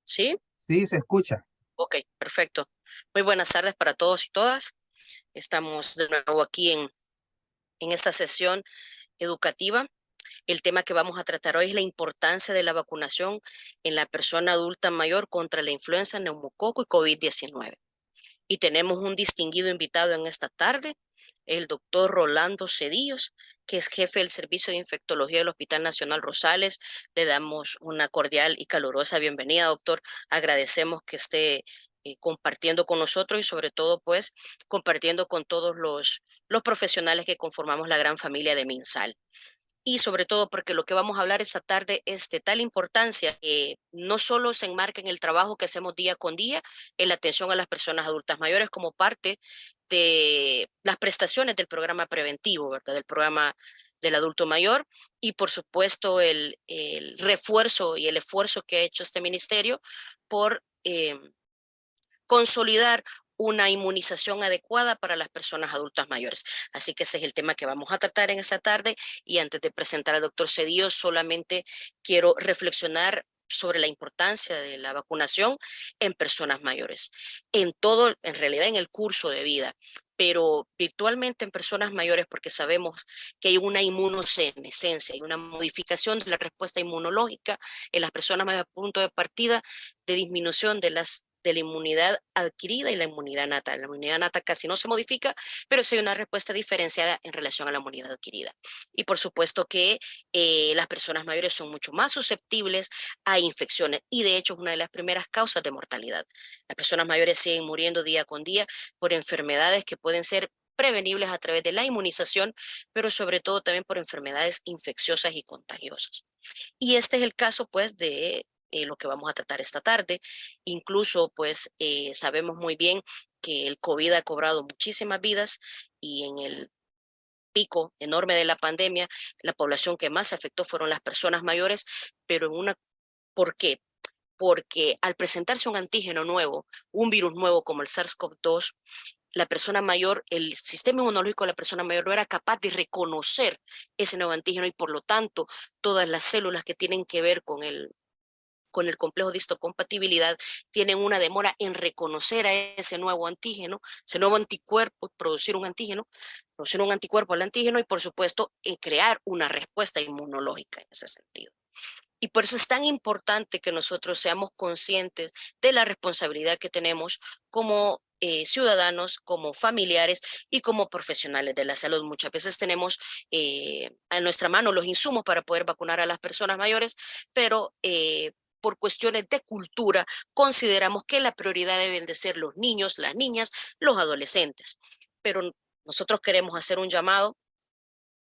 ¿Sí? Sí, se escucha. Ok, perfecto. Muy buenas tardes para todos y todas. Estamos de nuevo aquí en esta sesión educativa. El tema que vamos a tratar hoy es la importancia de la vacunación en la persona adulta mayor contra la influenza, neumococo y COVID-19. Y tenemos un distinguido invitado en esta tarde, el doctor Rolando Cedillos, que es jefe del Servicio de Infectología del Hospital Nacional Rosales. Le damos una cordial y calurosa bienvenida, doctor. Agradecemos que esté compartiendo con nosotros y sobre todo, pues, compartiendo con todos los profesionales que conformamos la gran familia de MinSal y sobre todo porque lo que vamos a hablar esta tarde es de tal importancia que no solo se enmarca en el trabajo que hacemos día con día en la atención a las personas adultas mayores como parte de las prestaciones del programa preventivo, ¿verdad? Del programa del adulto mayor y por supuesto el refuerzo y el esfuerzo que ha hecho este ministerio por consolidar una inmunización adecuada para las personas adultas mayores. Así que ese es el tema que vamos a tratar en esta tarde y antes de presentar al doctor Cedillo, solamente quiero reflexionar sobre la importancia de la vacunación en personas mayores, en todo, en realidad en el curso de vida, pero virtualmente en personas mayores porque sabemos que hay una inmunosenescencia, hay una modificación de la respuesta inmunológica en las personas mayores a punto de partida de disminución de la inmunidad adquirida y la inmunidad nata. La inmunidad nata casi no se modifica, pero sí hay una respuesta diferenciada en relación a la inmunidad adquirida. Y por supuesto que las personas mayores son mucho más susceptibles a infecciones y de hecho es una de las primeras causas de mortalidad. Las personas mayores siguen muriendo día con día por enfermedades que pueden ser prevenibles a través de la inmunización, pero sobre todo también por enfermedades infecciosas y contagiosas. Y este es el caso, pues, de lo que vamos a tratar esta tarde. Incluso, pues, sabemos muy bien que el COVID ha cobrado muchísimas vidas y en el pico enorme de la pandemia, la población que más se afectó fueron las personas mayores, pero ¿por qué? Porque al presentarse un antígeno nuevo, un virus nuevo como el SARS-CoV-2, la persona mayor, el sistema inmunológico de la persona mayor no era capaz de reconocer ese nuevo antígeno y por lo tanto todas las células que tienen que ver con el complejo de histocompatibilidad tienen una demora en reconocer a ese nuevo antígeno, ese nuevo anticuerpo, producir un anticuerpo al antígeno y por supuesto crear una respuesta inmunológica en ese sentido. Y por eso es tan importante que nosotros seamos conscientes de la responsabilidad que tenemos como ciudadanos, como familiares y como profesionales de la salud. Muchas veces tenemos a nuestra mano los insumos para poder vacunar a las personas mayores, pero por cuestiones de cultura consideramos que la prioridad deben de ser los niños, las niñas, los adolescentes. Pero nosotros queremos hacer un llamado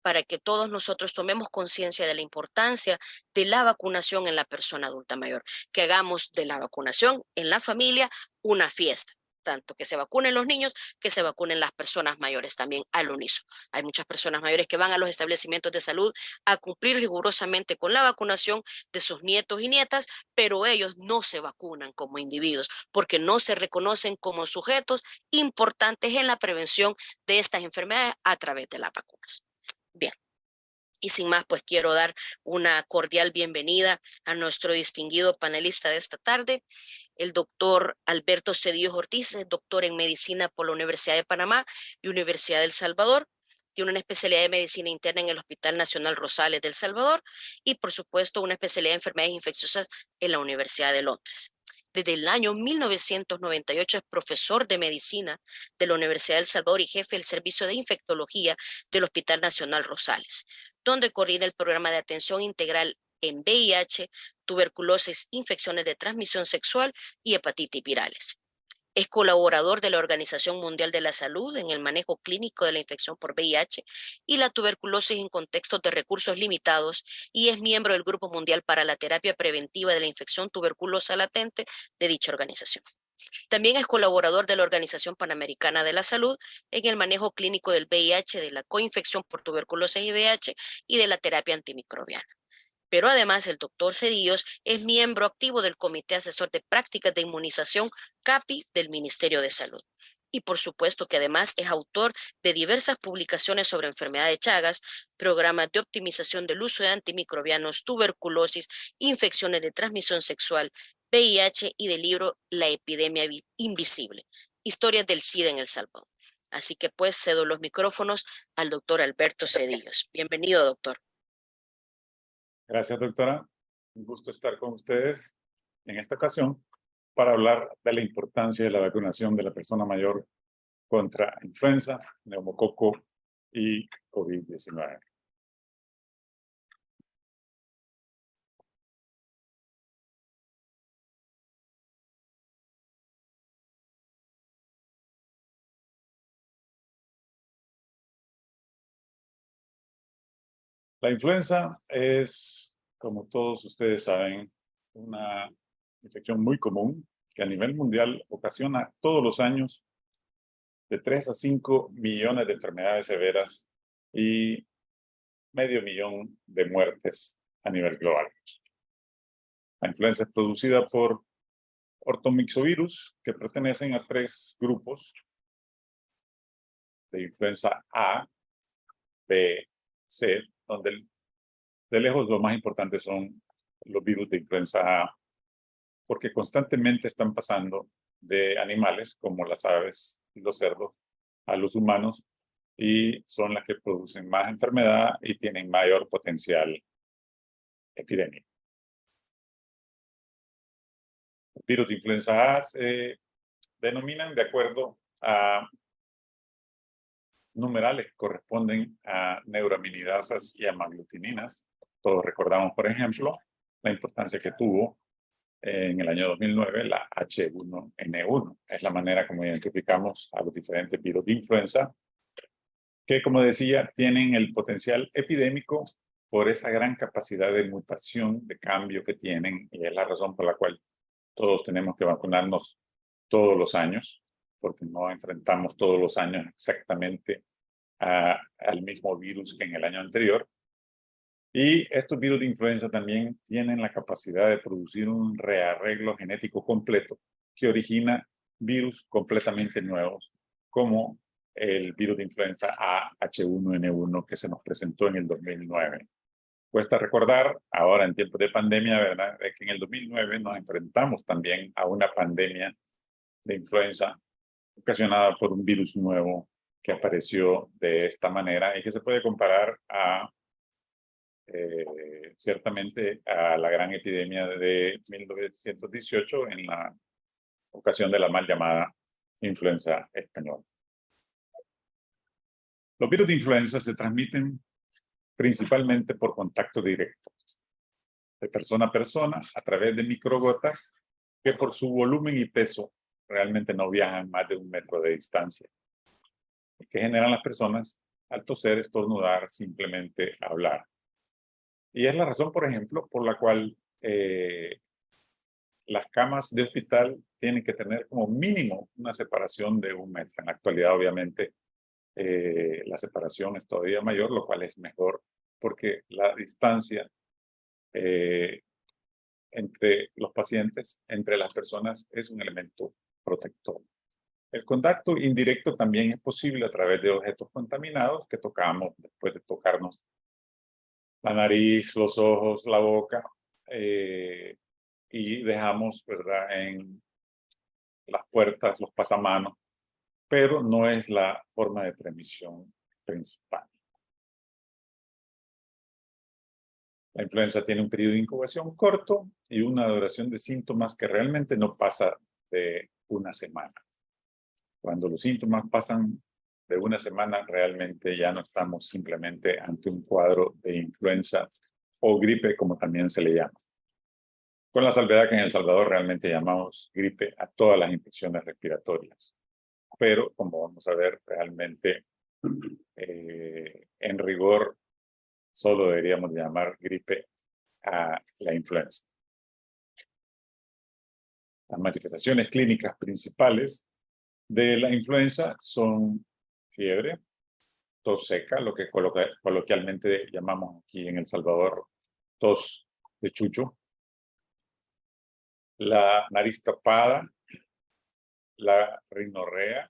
para que todos nosotros tomemos conciencia de la importancia de la vacunación en la persona adulta mayor, que hagamos de la vacunación en la familia una fiesta, tanto que se vacunen los niños, que se vacunen las personas mayores también al unísono. Hay muchas personas mayores que van a los establecimientos de salud a cumplir rigurosamente con la vacunación de sus nietos y nietas, pero ellos no se vacunan como individuos porque no se reconocen como sujetos importantes en la prevención de estas enfermedades a través de las vacunas. Bien, y sin más, pues quiero dar una cordial bienvenida a nuestro distinguido panelista de esta tarde, el doctor Alberto Cedillo Ortiz, es doctor en medicina por la Universidad de Panamá y Universidad del Salvador. Tiene una especialidad de medicina interna en el Hospital Nacional Rosales del Salvador y, por supuesto, una especialidad de enfermedades infecciosas en la Universidad de Londres. Desde el año 1998 es profesor de medicina de la Universidad del Salvador y jefe del servicio de infectología del Hospital Nacional Rosales, donde coordina el programa de atención integral en VIH, tuberculosis, infecciones de transmisión sexual y hepatitis virales. Es colaborador de la Organización Mundial de la Salud en el manejo clínico de la infección por VIH y la tuberculosis en contextos de recursos limitados y es miembro del Grupo Mundial para la Terapia Preventiva de la Infección Tuberculosa Latente de dicha organización. También es colaborador de la Organización Panamericana de la Salud en el manejo clínico del VIH, de la coinfección por tuberculosis y VIH y de la terapia antimicrobiana. Pero además el doctor Cedillos es miembro activo del Comité Asesor de Prácticas de Inmunización CAPI del Ministerio de Salud. Y por supuesto que además es autor de diversas publicaciones sobre enfermedad de Chagas, programas de optimización del uso de antimicrobianos, tuberculosis, infecciones de transmisión sexual, VIH y del libro La epidemia invisible, historias del SIDA en El Salvador. Así que pues cedo los micrófonos al doctor Alberto Cedillos. Bienvenido, doctor. Gracias, doctora. Un gusto estar con ustedes en esta ocasión para hablar de la importancia de la vacunación de la persona mayor contra influenza, neumococo y COVID-19. La influenza es, como todos ustedes saben, una infección muy común que a nivel mundial ocasiona todos los años de 3 a 5 millones de enfermedades severas y medio millón de muertes a nivel global. La influenza es producida por ortomixovirus que pertenecen a 3 grupos de influenza A, B, C, donde de lejos lo más importante son los virus de influenza A, porque constantemente están pasando de animales como las aves y los cerdos a los humanos y son las que producen más enfermedad y tienen mayor potencial epidémico. Los virus de influenza A se denominan de acuerdo a numerales que corresponden a neuraminidasas y amaglutininas. Todos recordamos, por ejemplo, la importancia que tuvo en el año 2009 la H1N1. Es la manera como identificamos a los diferentes virus de influenza que, como decía, tienen el potencial epidémico por esa gran capacidad de mutación, de cambio que tienen, y es la razón por la cual todos tenemos que vacunarnos todos los años, porque no enfrentamos todos los años exactamente al mismo virus que en el año anterior. Y estos virus de influenza también tienen la capacidad de producir un rearreglo genético completo que origina virus completamente nuevos, como el virus de influenza H1N1 que se nos presentó en el 2009. Cuesta recordar, ahora en tiempos de pandemia, ¿verdad?, de que en el 2009 nos enfrentamos también a una pandemia de influenza ocasionada por un virus nuevo que apareció de esta manera y que se puede comparar a ciertamente a la gran epidemia de 1918 en la ocasión de la mal llamada influenza española. Los virus de influenza se transmiten principalmente por contacto directo, de persona a persona, a través de microgotas que por su volumen y peso realmente no viajan más de 1 metro de distancia, y que generan las personas al toser, estornudar, simplemente hablar. Y es la razón, por ejemplo, por la cual las camas de hospital tienen que tener como mínimo una separación de 1 metro. En la actualidad, obviamente, la separación es todavía mayor, lo cual es mejor, porque la distancia entre los pacientes, entre las personas, es un elemento protector. El contacto indirecto también es posible a través de objetos contaminados que tocamos después de tocarnos la nariz, los ojos, la boca, y dejamos, ¿verdad?, en las puertas, los pasamanos, pero no es la forma de transmisión principal. La influenza tiene un periodo de incubación corto y una duración de síntomas que realmente no pasa de 1 semana. Cuando los síntomas pasan de 1 semana, realmente ya no estamos simplemente ante un cuadro de influenza o gripe, como también se le llama. Con la salvedad que en El Salvador realmente llamamos gripe a todas las infecciones respiratorias. Pero, como vamos a ver, realmente en rigor solo deberíamos llamar gripe a la influenza. Las manifestaciones clínicas principales de la influenza son fiebre, tos seca, lo que coloquialmente llamamos aquí en El Salvador tos de chucho, la nariz tapada, la rinorrea,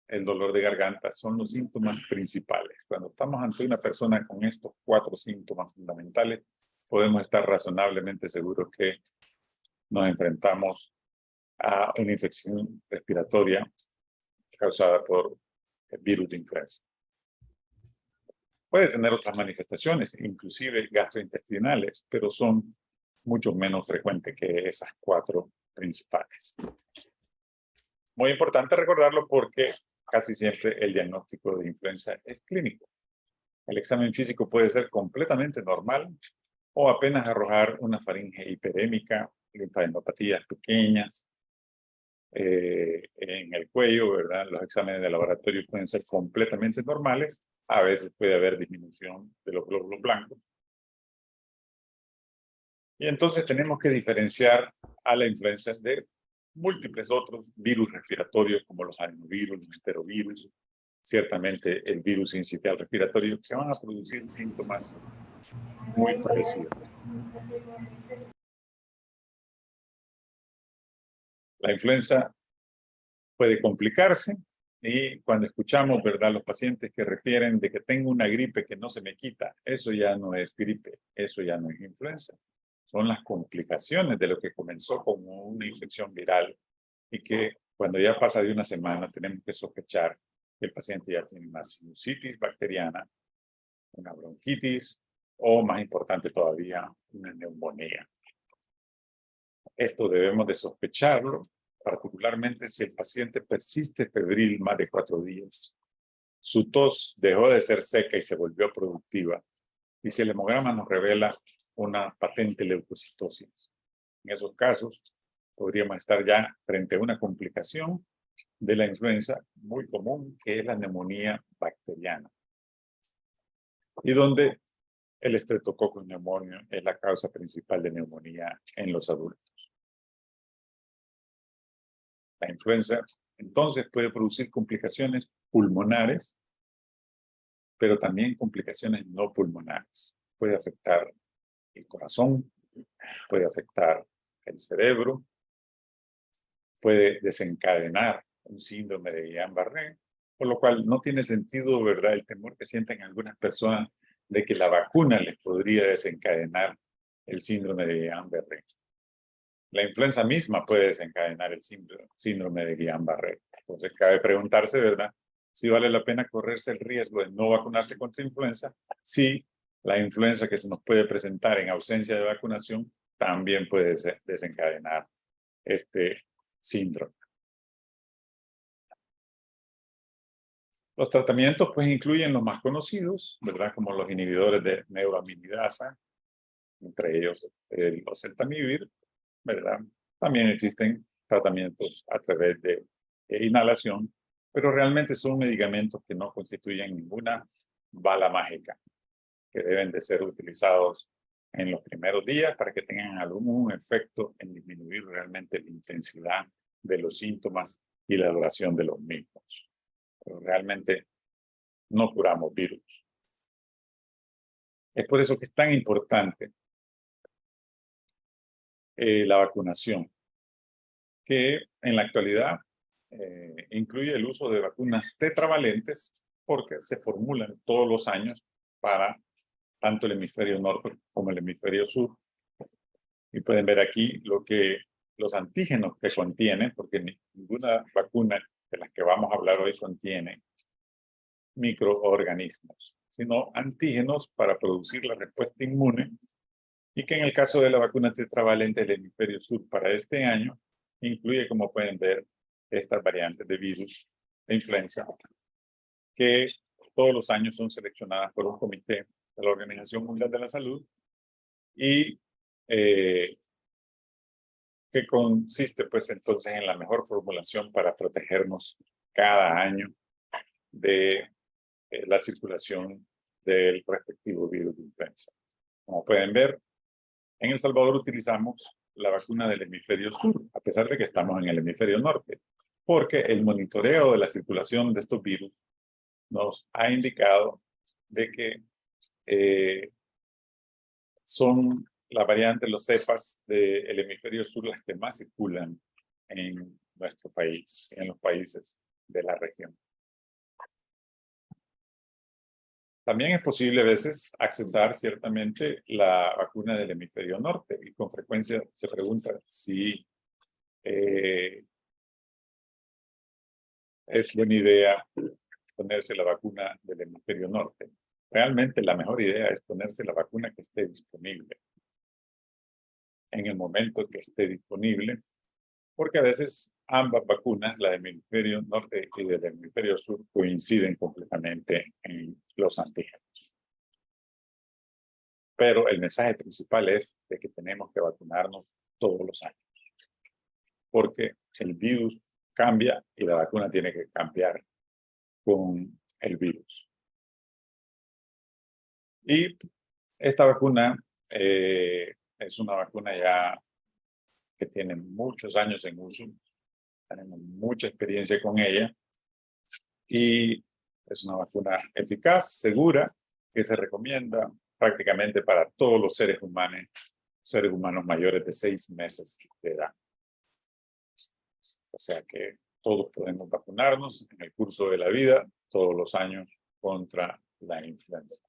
el dolor de garganta son los síntomas principales. Cuando estamos ante una persona con estos 4 síntomas fundamentales, podemos estar razonablemente seguros que nos enfrentamos a una infección respiratoria causada por el virus de influenza. Puede tener otras manifestaciones, inclusive gastrointestinales, pero son mucho menos frecuentes que esas 4 principales. Muy importante recordarlo porque casi siempre el diagnóstico de influenza es clínico. El examen físico puede ser completamente normal o apenas arrojar una faringe hiperémica, linfadenopatías pequeñas en el cuello, ¿verdad? Los exámenes de laboratorio pueden ser completamente normales. A veces puede haber disminución de los glóbulos blancos. Y entonces tenemos que diferenciar a la influenza de múltiples otros virus respiratorios como los adenovirus, los enterovirus, ciertamente el virus sincitial respiratorio, que van a producir síntomas muy parecidos. La influenza puede complicarse y cuando escuchamos, ¿verdad?, los pacientes que refieren de que tengo una gripe que no se me quita, eso ya no es gripe, eso ya no es influenza. Son las complicaciones de lo que comenzó como una infección viral y que cuando ya pasa de una semana tenemos que sospechar que el paciente ya tiene una sinusitis bacteriana, una bronquitis o, más importante todavía, una neumonía. Esto debemos de sospecharlo, particularmente si el paciente persiste febril más de 4 días, su tos dejó de ser seca y se volvió productiva, y si el hemograma nos revela una patente leucocitosis. En esos casos, podríamos estar ya frente a una complicación de la influenza muy común, que es la neumonía bacteriana, y donde el Streptococcus pneumoniae es la causa principal de neumonía en los adultos. La influenza, entonces, puede producir complicaciones pulmonares, pero también complicaciones no pulmonares. Puede afectar el corazón, puede afectar el cerebro, puede desencadenar un síndrome de Guillain-Barré, por lo cual no tiene sentido, ¿verdad?, el temor que sienten algunas personas de que la vacuna les podría desencadenar el síndrome de Guillain-Barré. La influenza misma puede desencadenar el síndrome de Guillain-Barré. Entonces cabe preguntarse, ¿verdad?, si vale la pena correrse el riesgo de no vacunarse contra influenza, si la influenza que se nos puede presentar en ausencia de vacunación también puede desencadenar este síndrome. Los tratamientos pues incluyen los más conocidos, ¿verdad?, como los inhibidores de neuroaminidasa, entre ellos el oseltamivir, ¿verdad? También existen tratamientos a través de inhalación, pero realmente son medicamentos que no constituyen ninguna bala mágica, que deben de ser utilizados en los primeros días para que tengan algún efecto en disminuir realmente la intensidad de los síntomas y la duración de los mismos. Pero realmente no curamos virus. Es por eso que es tan importante la vacunación, que en la actualidad incluye el uso de vacunas tetravalentes porque se formulan todos los años para tanto el hemisferio norte como el hemisferio sur. Y pueden ver aquí los antígenos que contienen, porque ninguna vacuna de las que vamos a hablar hoy contiene microorganismos, sino antígenos para producir la respuesta inmune, y que en el caso de la vacuna tetravalente del hemisferio sur para este año, incluye, como pueden ver, estas variantes de virus de influenza, que todos los años son seleccionadas por un comité de la Organización Mundial de la Salud y que consiste pues entonces en la mejor formulación para protegernos cada año de la circulación del respectivo virus de influenza. Como pueden ver, en El Salvador utilizamos la vacuna del hemisferio sur, a pesar de que estamos en el hemisferio norte, porque el monitoreo de la circulación de estos virus nos ha indicado de que son las variantes, los cepas del hemisferio sur las que más circulan en nuestro país, en los países de la región. También es posible a veces accesar ciertamente la vacuna del hemisferio norte y con frecuencia se pregunta si es buena idea ponerse la vacuna del hemisferio norte. Realmente la mejor idea es ponerse la vacuna que esté disponible en el momento que esté disponible, porque a veces ambas vacunas, la del hemisferio norte y del hemisferio sur, coinciden completamente en los antígenos. Pero el mensaje principal es de que tenemos que vacunarnos todos los años, porque el virus cambia y la vacuna tiene que cambiar con el virus. Y esta vacuna es una vacuna ya que tiene muchos años en uso, tenemos mucha experiencia con ella y es una vacuna eficaz, segura, que se recomienda prácticamente para todos los seres humanos mayores de 6 meses de edad. O sea que todos podemos vacunarnos en el curso de la vida, todos los años, contra la influenza.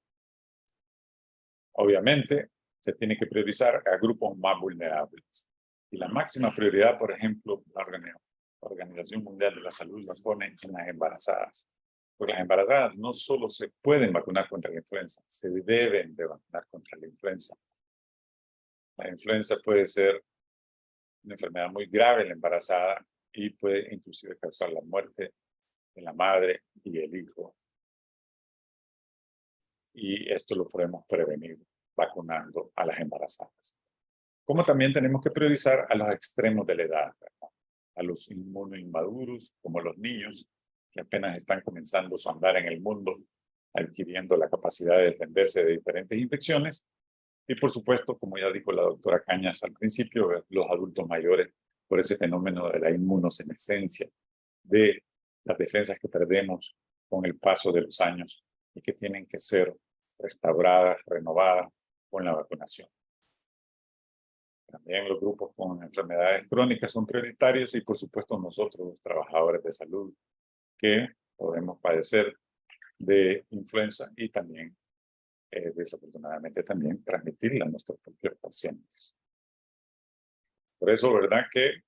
Obviamente, se tiene que priorizar a grupos más vulnerables. Y la máxima prioridad, por ejemplo, la Organización Mundial de la Salud la pone en las embarazadas. Porque las embarazadas no solo se pueden vacunar contra la influenza, se deben de vacunar contra la influenza. La influenza puede ser una enfermedad muy grave en la embarazada y puede inclusive causar la muerte de la madre y el hijo. Y esto lo podemos prevenir vacunando a las embarazadas. Como también tenemos que priorizar a los extremos de la edad, ¿verdad? A los inmunoinmaduros, como los niños, que apenas están comenzando su andar en el mundo, adquiriendo la capacidad de defenderse de diferentes infecciones. Y por supuesto, como ya dijo la doctora Cañas al principio, los adultos mayores, por ese fenómeno de la inmunosenescencia, de las defensas que perdemos con el paso de los años y que tienen que ser restauradas, renovadas con la vacunación. También los grupos con enfermedades crónicas son prioritarios y por supuesto nosotros, los trabajadores de salud, que podemos padecer de influenza y también, desafortunadamente, también transmitirla a nuestros propios pacientes. Por eso, ¿verdad?, que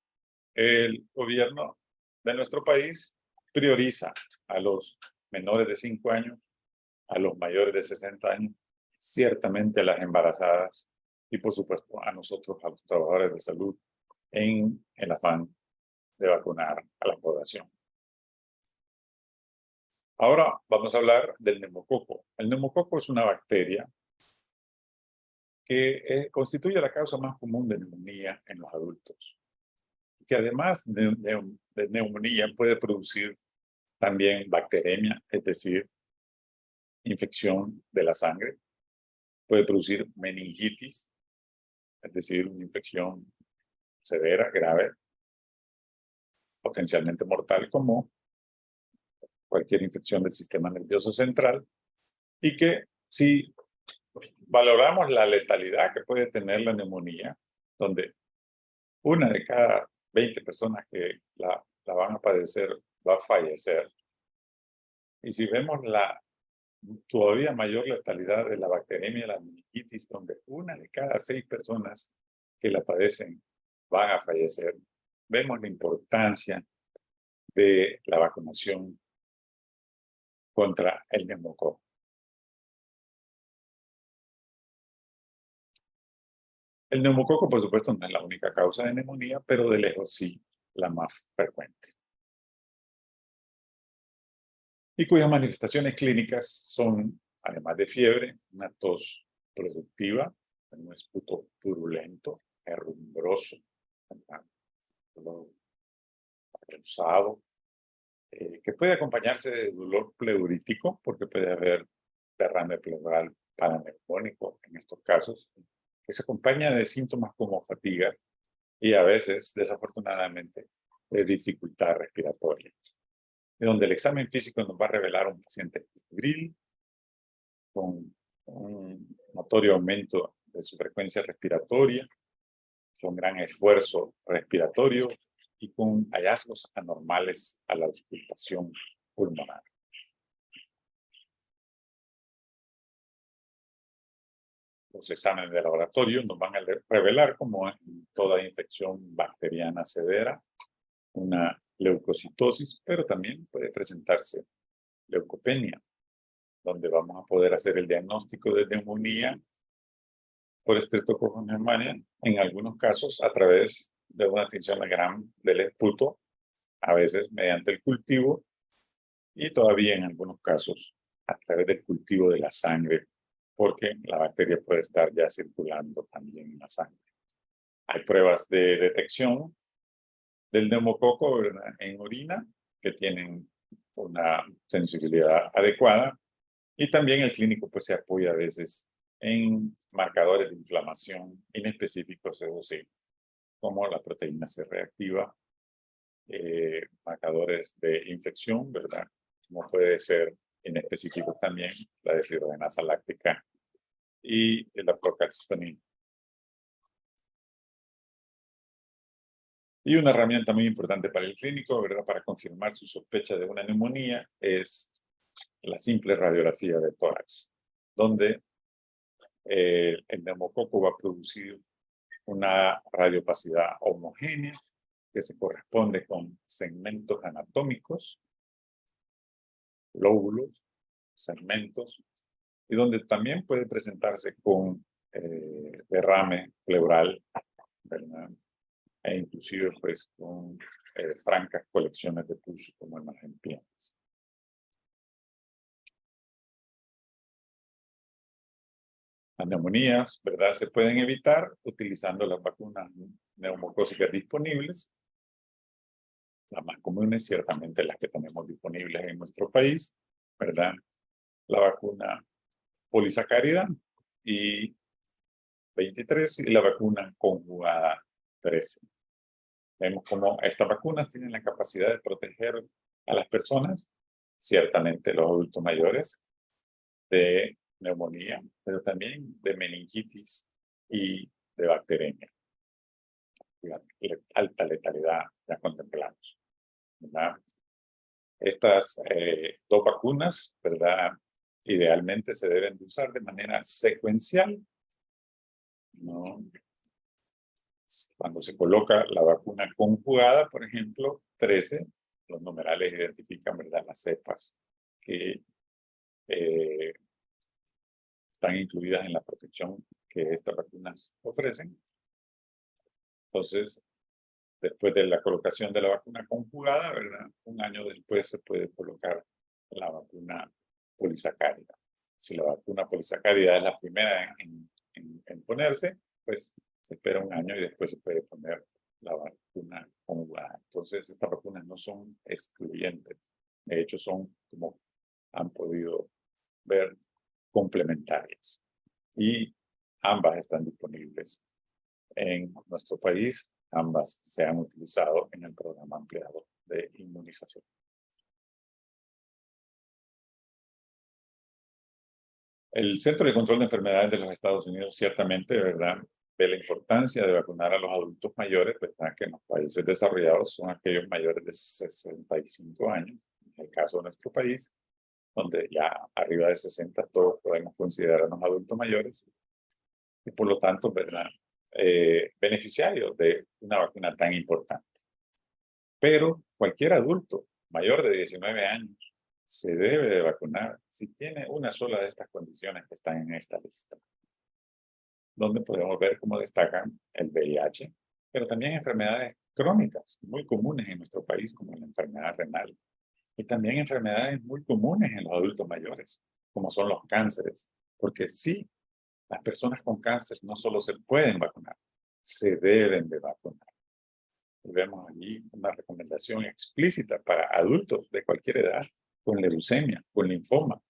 el gobierno de nuestro país prioriza a los menores de 5 años, a los mayores de 60 años, ciertamente a las embarazadas y, por supuesto, a nosotros, a los trabajadores de salud, en el afán de vacunar a la población. Ahora vamos a hablar del neumococo. El neumococo es una bacteria que constituye la causa más común de neumonía en los adultos, que además de neumonía puede producir también bacteremia, es decir, infección de la sangre, puede producir meningitis, es decir, una infección severa, grave, potencialmente mortal, como cualquier infección del sistema nervioso central, y que si valoramos la letalidad que puede tener la neumonía, donde una de cada 20 personas que la van a padecer va a fallecer, y si vemos la todavía mayor letalidad de la bacteremia y la meningitis, donde una de cada 6 personas que la padecen van a fallecer, vemos la importancia de la vacunación contra el neumococo. El neumococo, por supuesto, no es la única causa de neumonía, pero de lejos sí la más frecuente. Y cuyas manifestaciones clínicas son, además de fiebre, una tos productiva, un esputo purulento, herrumbroso, rosado, que puede acompañarse de dolor pleurítico, porque puede haber derrame pleural paraneumónico en estos casos, que se acompaña de síntomas como fatiga y a veces, desafortunadamente, de dificultad respiratoria. Donde el examen físico nos va a revelar un paciente febril, con un notorio aumento de su frecuencia respiratoria, con gran esfuerzo respiratorio y con hallazgos anormales a la auscultación pulmonar. los exámenes de laboratorio nos van a revelar, como en toda infección bacteriana severa, una leucocitosis, pero también puede presentarse leucopenia, donde vamos a poder hacer el diagnóstico de neumonía por Streptococcus pneumoniae, en algunos casos a través de una tinción de Gram del esputo, a veces mediante el cultivo, y todavía en algunos casos a través del cultivo de la sangre, porque la bacteria puede estar ya circulando también en la sangre. Hay pruebas de detección del neumococo, ¿verdad?, en orina, que tienen una sensibilidad adecuada, y también el clínico pues se apoya a veces en marcadores de inflamación inespecíficos, eso sí, como la proteína C reactiva, marcadores de infección, ¿verdad?, como puede ser inespecíficos también la deshidrogenasa láctica y la procalcitonina. Y una herramienta muy importante para el clínico, ¿verdad?, para confirmar su sospecha de una neumonía, es la simple radiografía de tórax, donde el neumococo va a producir una radiopacidad homogénea que se corresponde con segmentos anatómicos, lóbulos, segmentos, y donde también puede presentarse con derrame pleural, ¿verdad?, e inclusive pues con francas colecciones de pus como en las empinas. Las neumonías, ¿verdad?, se pueden evitar utilizando las vacunas neumocócicas disponibles. Las más comunes, ciertamente las que tenemos disponibles en nuestro país, ¿verdad? La vacuna polisacárida y 23 y la vacuna conjugada 13. Vemos cómo estas vacunas tienen la capacidad de proteger a las personas, ciertamente los adultos mayores, de neumonía, pero también de meningitis y de bacteremia. La alta letalidad ya contemplamos, ¿verdad? Estas dos vacunas, ¿verdad?, idealmente se deben de usar de manera secuencial, ¿no? Cuando se coloca la vacuna conjugada, por ejemplo, 13, los numerales identifican, ¿verdad?, las cepas que están incluidas en la protección que estas vacunas ofrecen. Entonces, después de la colocación de la vacuna conjugada, ¿verdad?, un año después se puede colocar la vacuna polisacárida. Si la vacuna polisacárida es la primera en ponerse, pues se espera un año y después se puede poner la vacuna conjugada. Entonces, estas vacunas no son excluyentes. De hecho, son, como han podido ver, complementarias. Y ambas están disponibles en nuestro país. Ambas se han utilizado en el programa ampliado de inmunización. El Centro de Control de Enfermedades de los Estados Unidos ciertamente, ¿verdad?, ve la importancia de vacunar a los adultos mayores, ¿verdad?, que en los países desarrollados son aquellos mayores de 65 años. En el caso de nuestro país, donde ya arriba de 60 todos podemos considerarnos adultos mayores y por lo tanto, ¿verdad?, beneficiarios de una vacuna tan importante. Pero cualquier adulto mayor de 19 años se debe de vacunar si tiene una sola de estas condiciones que están en esta lista, donde podemos ver cómo destacan el VIH, pero también enfermedades crónicas muy comunes en nuestro país, como la enfermedad renal, y también enfermedades muy comunes en los adultos mayores, como son los cánceres, porque sí, las personas con cáncer no solo se pueden vacunar, se deben de vacunar. Y vemos allí una recomendación explícita para adultos de cualquier edad, con leucemia, con linfoma,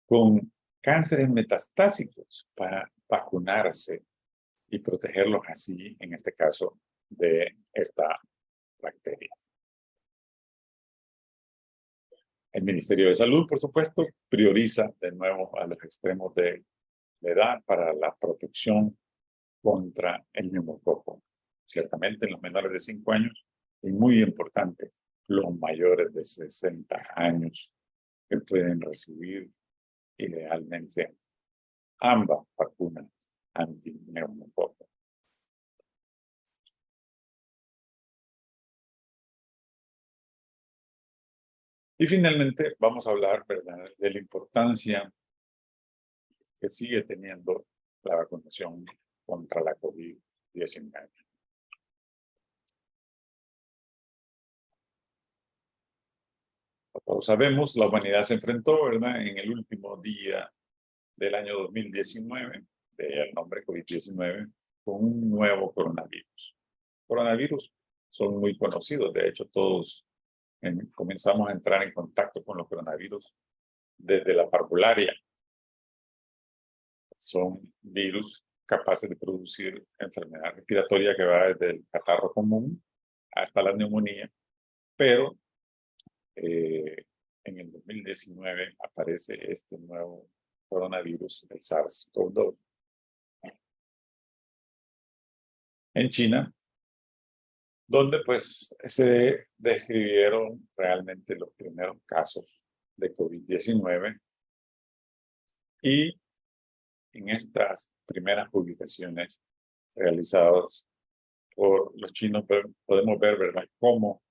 con cánceres metastásicos, para vacunarse y protegerlos así, en este caso, de esta bacteria. El Ministerio de Salud, por supuesto, prioriza de nuevo a los extremos de la edad para la protección contra el neumococo. Ciertamente en los menores de 5 años y muy importante, los mayores de 60 años que pueden recibir idealmente ambas vacunas anti-neumococo. Y finalmente vamos a hablar, ¿verdad?, de la importancia que sigue teniendo la vacunación contra la COVID-19. Como sabemos, la humanidad se enfrentó, ¿verdad?, en el último día del año 2019, del nombre COVID-19, con un nuevo coronavirus. Coronavirus son muy conocidos, de hecho todos comenzamos a entrar en contacto con los coronavirus desde la parvularia. Son virus capaces de producir enfermedad respiratoria que va desde el catarro común hasta la neumonía, pero en el 2019 aparece este nuevo coronavirus, el SARS-CoV-2. En China, donde pues se describieron realmente los primeros casos de COVID-19 y en estas primeras publicaciones realizadas por los chinos podemos ver, ¿verdad?, cómo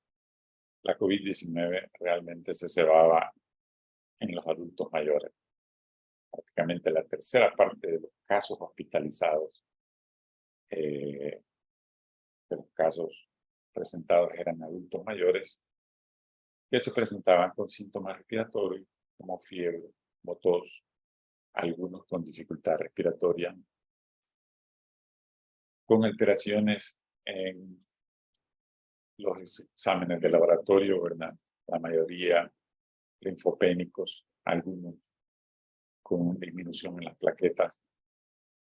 la COVID-19 realmente se cebaba en los adultos mayores. Prácticamente la tercera parte de los casos hospitalizados, de los casos presentados eran adultos mayores que se presentaban con síntomas respiratorios como fiebre, como tos, algunos con dificultad respiratoria, con alteraciones en los exámenes de laboratorio, ¿verdad?, la mayoría linfopénicos, algunos con disminución en las plaquetas.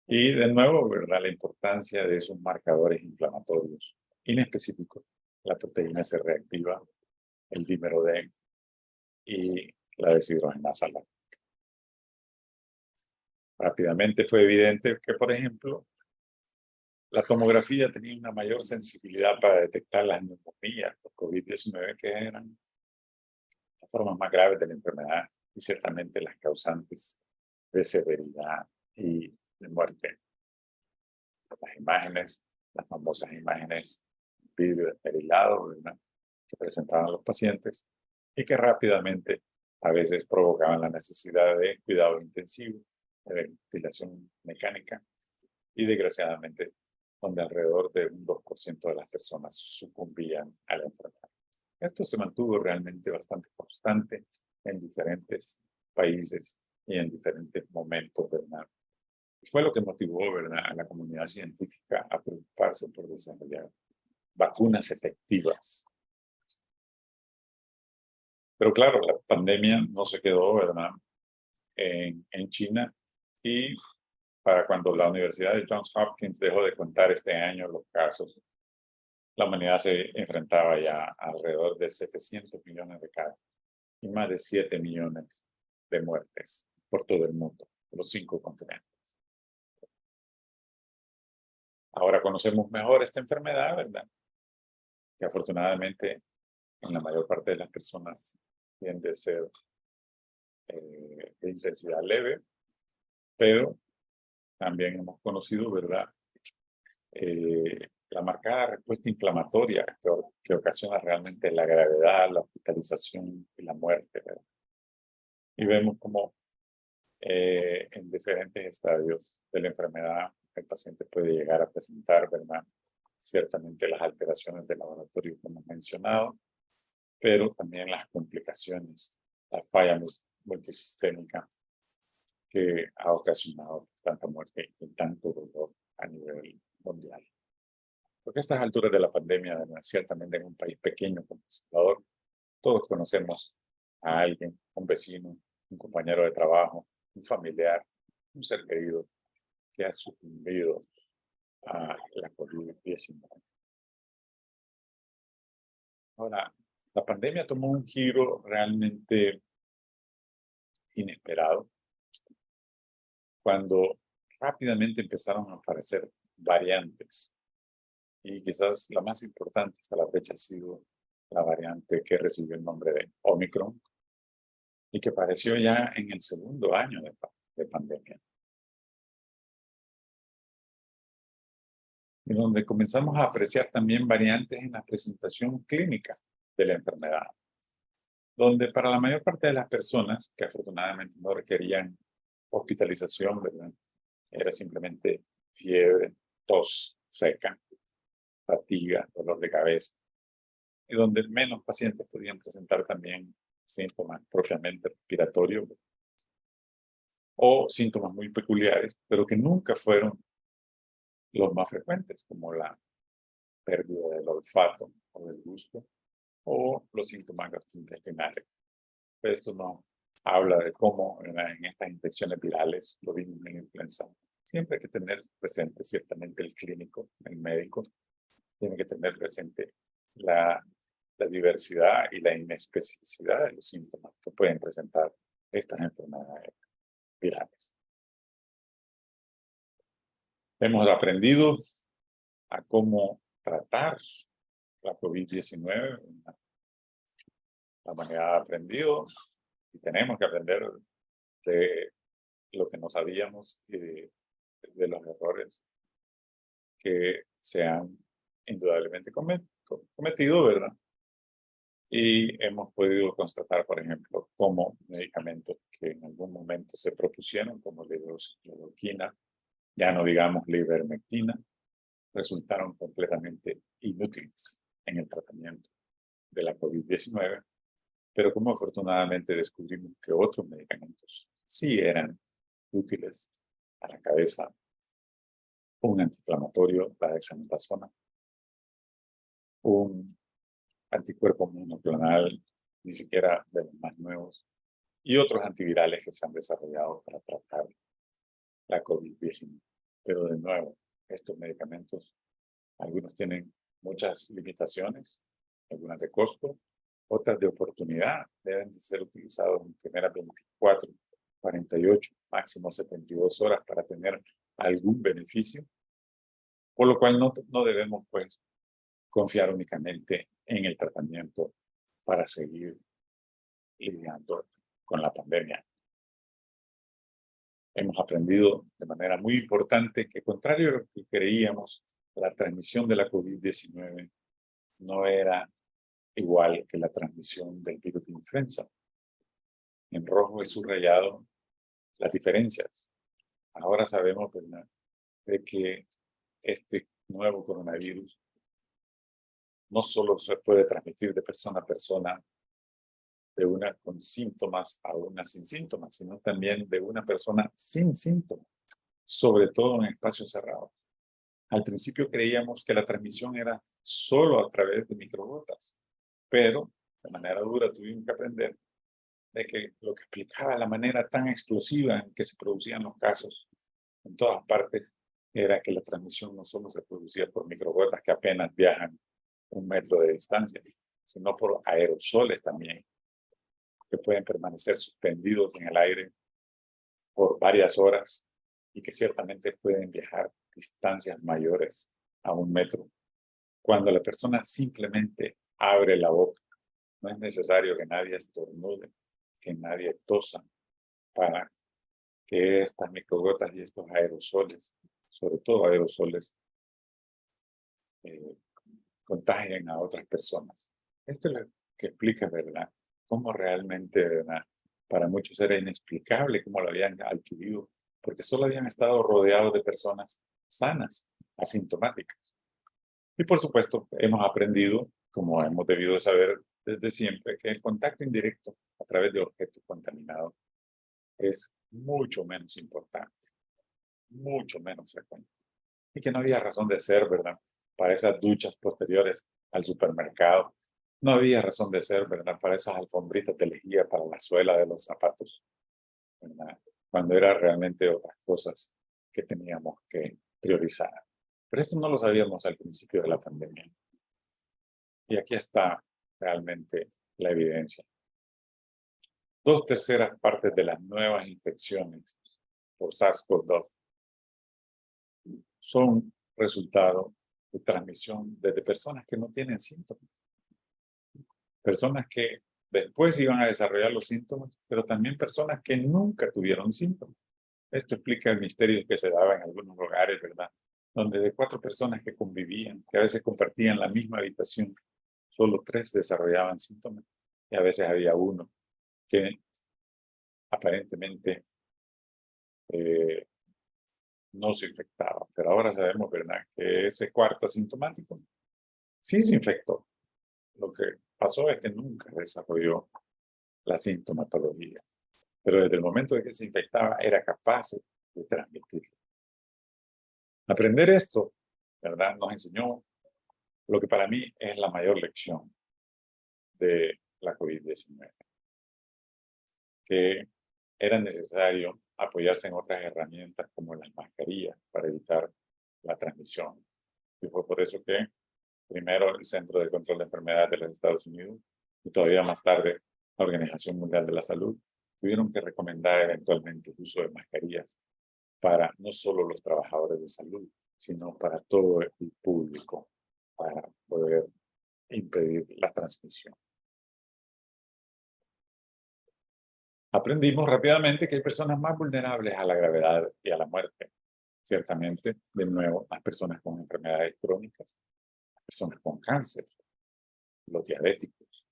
Y de nuevo, ¿verdad?, la importancia de esos marcadores inflamatorios inespecíficos, la proteína C reactiva, el dímero D y la deshidrogenasa láctica. Rápidamente fue evidente que, por ejemplo, la tomografía tenía una mayor sensibilidad para detectar las neumonías por COVID-19, que eran las formas más graves de la enfermedad y ciertamente las causantes de severidad y de muerte. Las imágenes, las famosas imágenes vidrio esmerilado, ¿verdad?, que presentaban los pacientes y que rápidamente a veces provocaban la necesidad de cuidado intensivo, de ventilación mecánica y desgraciadamente donde alrededor de un 2% de las personas sucumbían a la enfermedad. Esto se mantuvo realmente bastante constante en diferentes países y en diferentes momentos, ¿verdad? Fue lo que motivó, ¿verdad?, a la comunidad científica a preocuparse por desarrollar vacunas efectivas. Pero claro, la pandemia no se quedó, ¿verdad?, en China, y para cuando la Universidad de Johns Hopkins dejó de contar este año los casos, la humanidad se enfrentaba ya a alrededor de 700 millones de casos y más de 7 millones de muertes por todo el mundo, por los 5 continentes. Ahora conocemos mejor esta enfermedad, ¿verdad?, que afortunadamente en la mayor parte de las personas tiende a ser de intensidad leve, pero también hemos conocido, ¿verdad?, la marcada respuesta inflamatoria que ocasiona realmente la gravedad, la hospitalización y la muerte, ¿verdad? Y vemos como en diferentes estadios de la enfermedad el paciente puede llegar a presentar, ¿verdad?, ciertamente las alteraciones del laboratorio como hemos mencionado, pero también las complicaciones, la falla multisistémica que ha ocasionado tanta muerte y tanto dolor a nivel mundial. Porque a estas alturas de la pandemia, ciertamente en un país pequeño como El Salvador, todos conocemos a alguien, un vecino, un compañero de trabajo, un familiar, un ser querido que ha sucumbido a la COVID-19. Ahora, la pandemia tomó un giro realmente inesperado cuando rápidamente empezaron a aparecer variantes. Y quizás la más importante hasta la fecha ha sido la variante que recibió el nombre de Omicron y que apareció ya en el segundo año de pandemia. y donde comenzamos a apreciar también variantes en la presentación clínica de la enfermedad, donde para la mayor parte de las personas que afortunadamente no requerían hospitalización, ¿verdad? Era simplemente fiebre, tos seca, fatiga, dolor de cabeza, y donde menos pacientes podían presentar también síntomas propiamente respiratorios o síntomas muy peculiares, pero que nunca fueron los más frecuentes, como la pérdida del olfato o del gusto, o los síntomas gastrointestinales. Esto nos habla de cómo en estas infecciones virales, lo vimos en la influenza, siempre hay que tener presente ciertamente el clínico, el médico, tiene que tener presente la diversidad y la inespecificidad de los síntomas que pueden presentar estas enfermedades virales. Hemos aprendido a cómo tratar la COVID-19, la humanidad ha aprendido y tenemos que aprender de lo que no sabíamos y de los errores que se han indudablemente cometido, ¿verdad? Y hemos podido constatar, por ejemplo, cómo medicamentos que en algún momento se propusieron, como la hidroxicloroquina, ya no digamos la ivermectina, resultaron completamente inútiles en el tratamiento de la COVID-19, pero como afortunadamente descubrimos que otros medicamentos sí eran útiles a la cabeza, un antiinflamatorio, la dexametasona, un anticuerpo monoclonal, ni siquiera de los más nuevos, y otros antivirales que se han desarrollado para tratar la COVID-19. Pero de nuevo, estos medicamentos, algunos tienen muchas limitaciones, algunas de costo, otras de oportunidad, deben de ser utilizados en primeras 24, 48, máximo 72 horas para tener algún beneficio, por lo cual no debemos pues confiar únicamente en el tratamiento para seguir lidiando con la pandemia. Hemos aprendido de manera muy importante que, contrario a lo que creíamos, la transmisión de la COVID-19 no era igual que la transmisión del virus de influenza. En rojo he subrayado las diferencias. Ahora sabemos, ¿verdad?, de que este nuevo coronavirus no solo se puede transmitir de persona a persona, de una con síntomas a una sin síntomas, sino también de una persona sin síntomas, sobre todo en espacios cerrados. Al principio creíamos que la transmisión era solo a través de microgotas, pero de manera dura tuvimos que aprender de que lo que explicaba la manera tan explosiva en que se producían los casos en todas partes era que la transmisión no solo se producía por microgotas que apenas viajan 1 metro de distancia, sino por aerosoles también, que pueden permanecer suspendidos en el aire por varias horas y que ciertamente pueden viajar distancias mayores a 1 metro. Cuando la persona simplemente abre la boca, no es necesario que nadie estornude, que nadie tosa, para que estas microgotas y estos aerosoles, sobre todo aerosoles, contagien a otras personas. Esto es lo que explica, ¿verdad?, cómo realmente, ¿verdad?, para muchos era inexplicable cómo lo habían adquirido, porque solo habían estado rodeados de personas sanas, asintomáticas. Y por supuesto, hemos aprendido, como hemos debido saber desde siempre, que el contacto indirecto a través de objetos contaminados es mucho menos importante, mucho menos frecuente. Y que no había razón de ser, ¿verdad?, para esas duchas posteriores al supermercado. No había razón de ser, ¿verdad?, para esas alfombritas de lejía para la suela de los zapatos, ¿verdad?, cuando era realmente otras cosas que teníamos que priorizar. Pero esto no lo sabíamos al principio de la pandemia. Y aquí está realmente la evidencia. 2/3 partes de las nuevas infecciones por SARS-CoV-2 son resultado de transmisión desde personas que no tienen síntomas. Personas que después iban a desarrollar los síntomas, pero también personas que nunca tuvieron síntomas. Esto explica el misterio que se daba en algunos lugares, ¿verdad?, donde de 4 personas que convivían, que a veces compartían la misma habitación, solo 3 desarrollaban síntomas y a veces había uno que aparentemente no se infectaba. Pero ahora sabemos, ¿verdad?, que ese cuarto asintomático sí se infectó. Lo que pasó es que nunca desarrolló la sintomatología. Pero desde el momento de que se infectaba, era capaz de transmitirlo. Aprender esto, ¿verdad?, nos enseñó lo que para mí es la mayor lección de la COVID-19, que era necesario apoyarse en otras herramientas como las mascarillas para evitar la transmisión. Y fue por eso que primero el Centro de Control de Enfermedades de los Estados Unidos y todavía más tarde la Organización Mundial de la Salud tuvieron que recomendar eventualmente el uso de mascarillas para no solo los trabajadores de salud, sino para todo el público, para poder impedir la transmisión. Aprendimos rápidamente que hay personas más vulnerables a la gravedad y a la muerte. Ciertamente, de nuevo, las personas con enfermedades crónicas, las personas con cáncer, los diabéticos,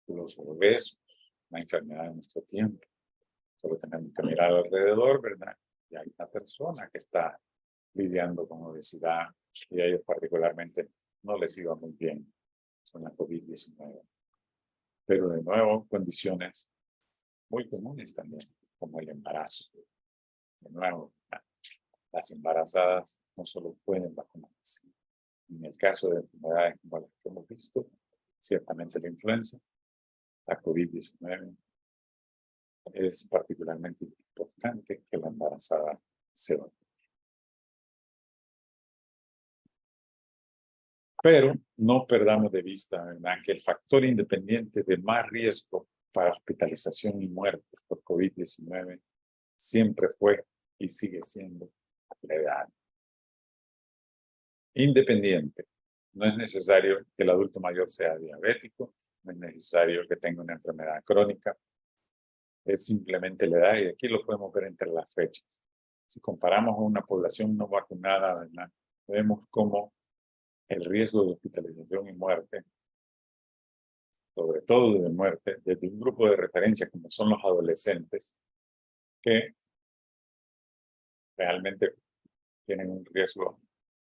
los obesos, la enfermedad de nuestro tiempo. Solo tenemos que mirar alrededor, ¿verdad? Y hay una persona que está lidiando con obesidad y a ellos particularmente no les iba muy bien con la COVID-19. Pero de nuevo, condiciones muy comunes también, como el embarazo. De nuevo, las embarazadas no solo pueden vacunarse. En el caso de enfermedades como las que hemos visto, ciertamente la influenza, la COVID-19, es particularmente importante que la embarazada se vacune. Pero no perdamos de vista, ¿verdad?, que el factor independiente de más riesgo para hospitalización y muerte por COVID-19 siempre fue y sigue siendo la edad. Independiente. No es necesario que el adulto mayor sea diabético, no es necesario que tenga una enfermedad crónica, es simplemente la edad y aquí lo podemos ver entre las fechas. Si comparamos a una población no vacunada, ¿verdad?, vemos cómo el riesgo de hospitalización y muerte, sobre todo de muerte, desde un grupo de referencia como son los adolescentes, que realmente tienen un riesgo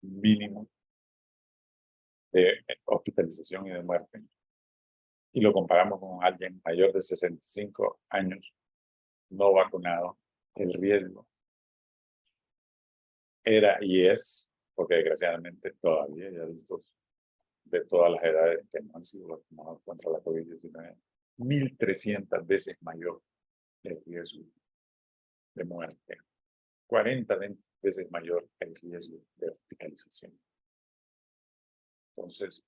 mínimo de hospitalización y de muerte, y lo comparamos con alguien mayor de 65 años no vacunado, el riesgo era y es, porque desgraciadamente todavía hay adultos de todas las edades que no han sido vacunados contra la COVID-19, 1.300 veces mayor el riesgo de muerte, 40 veces mayor el riesgo de hospitalización. Entonces,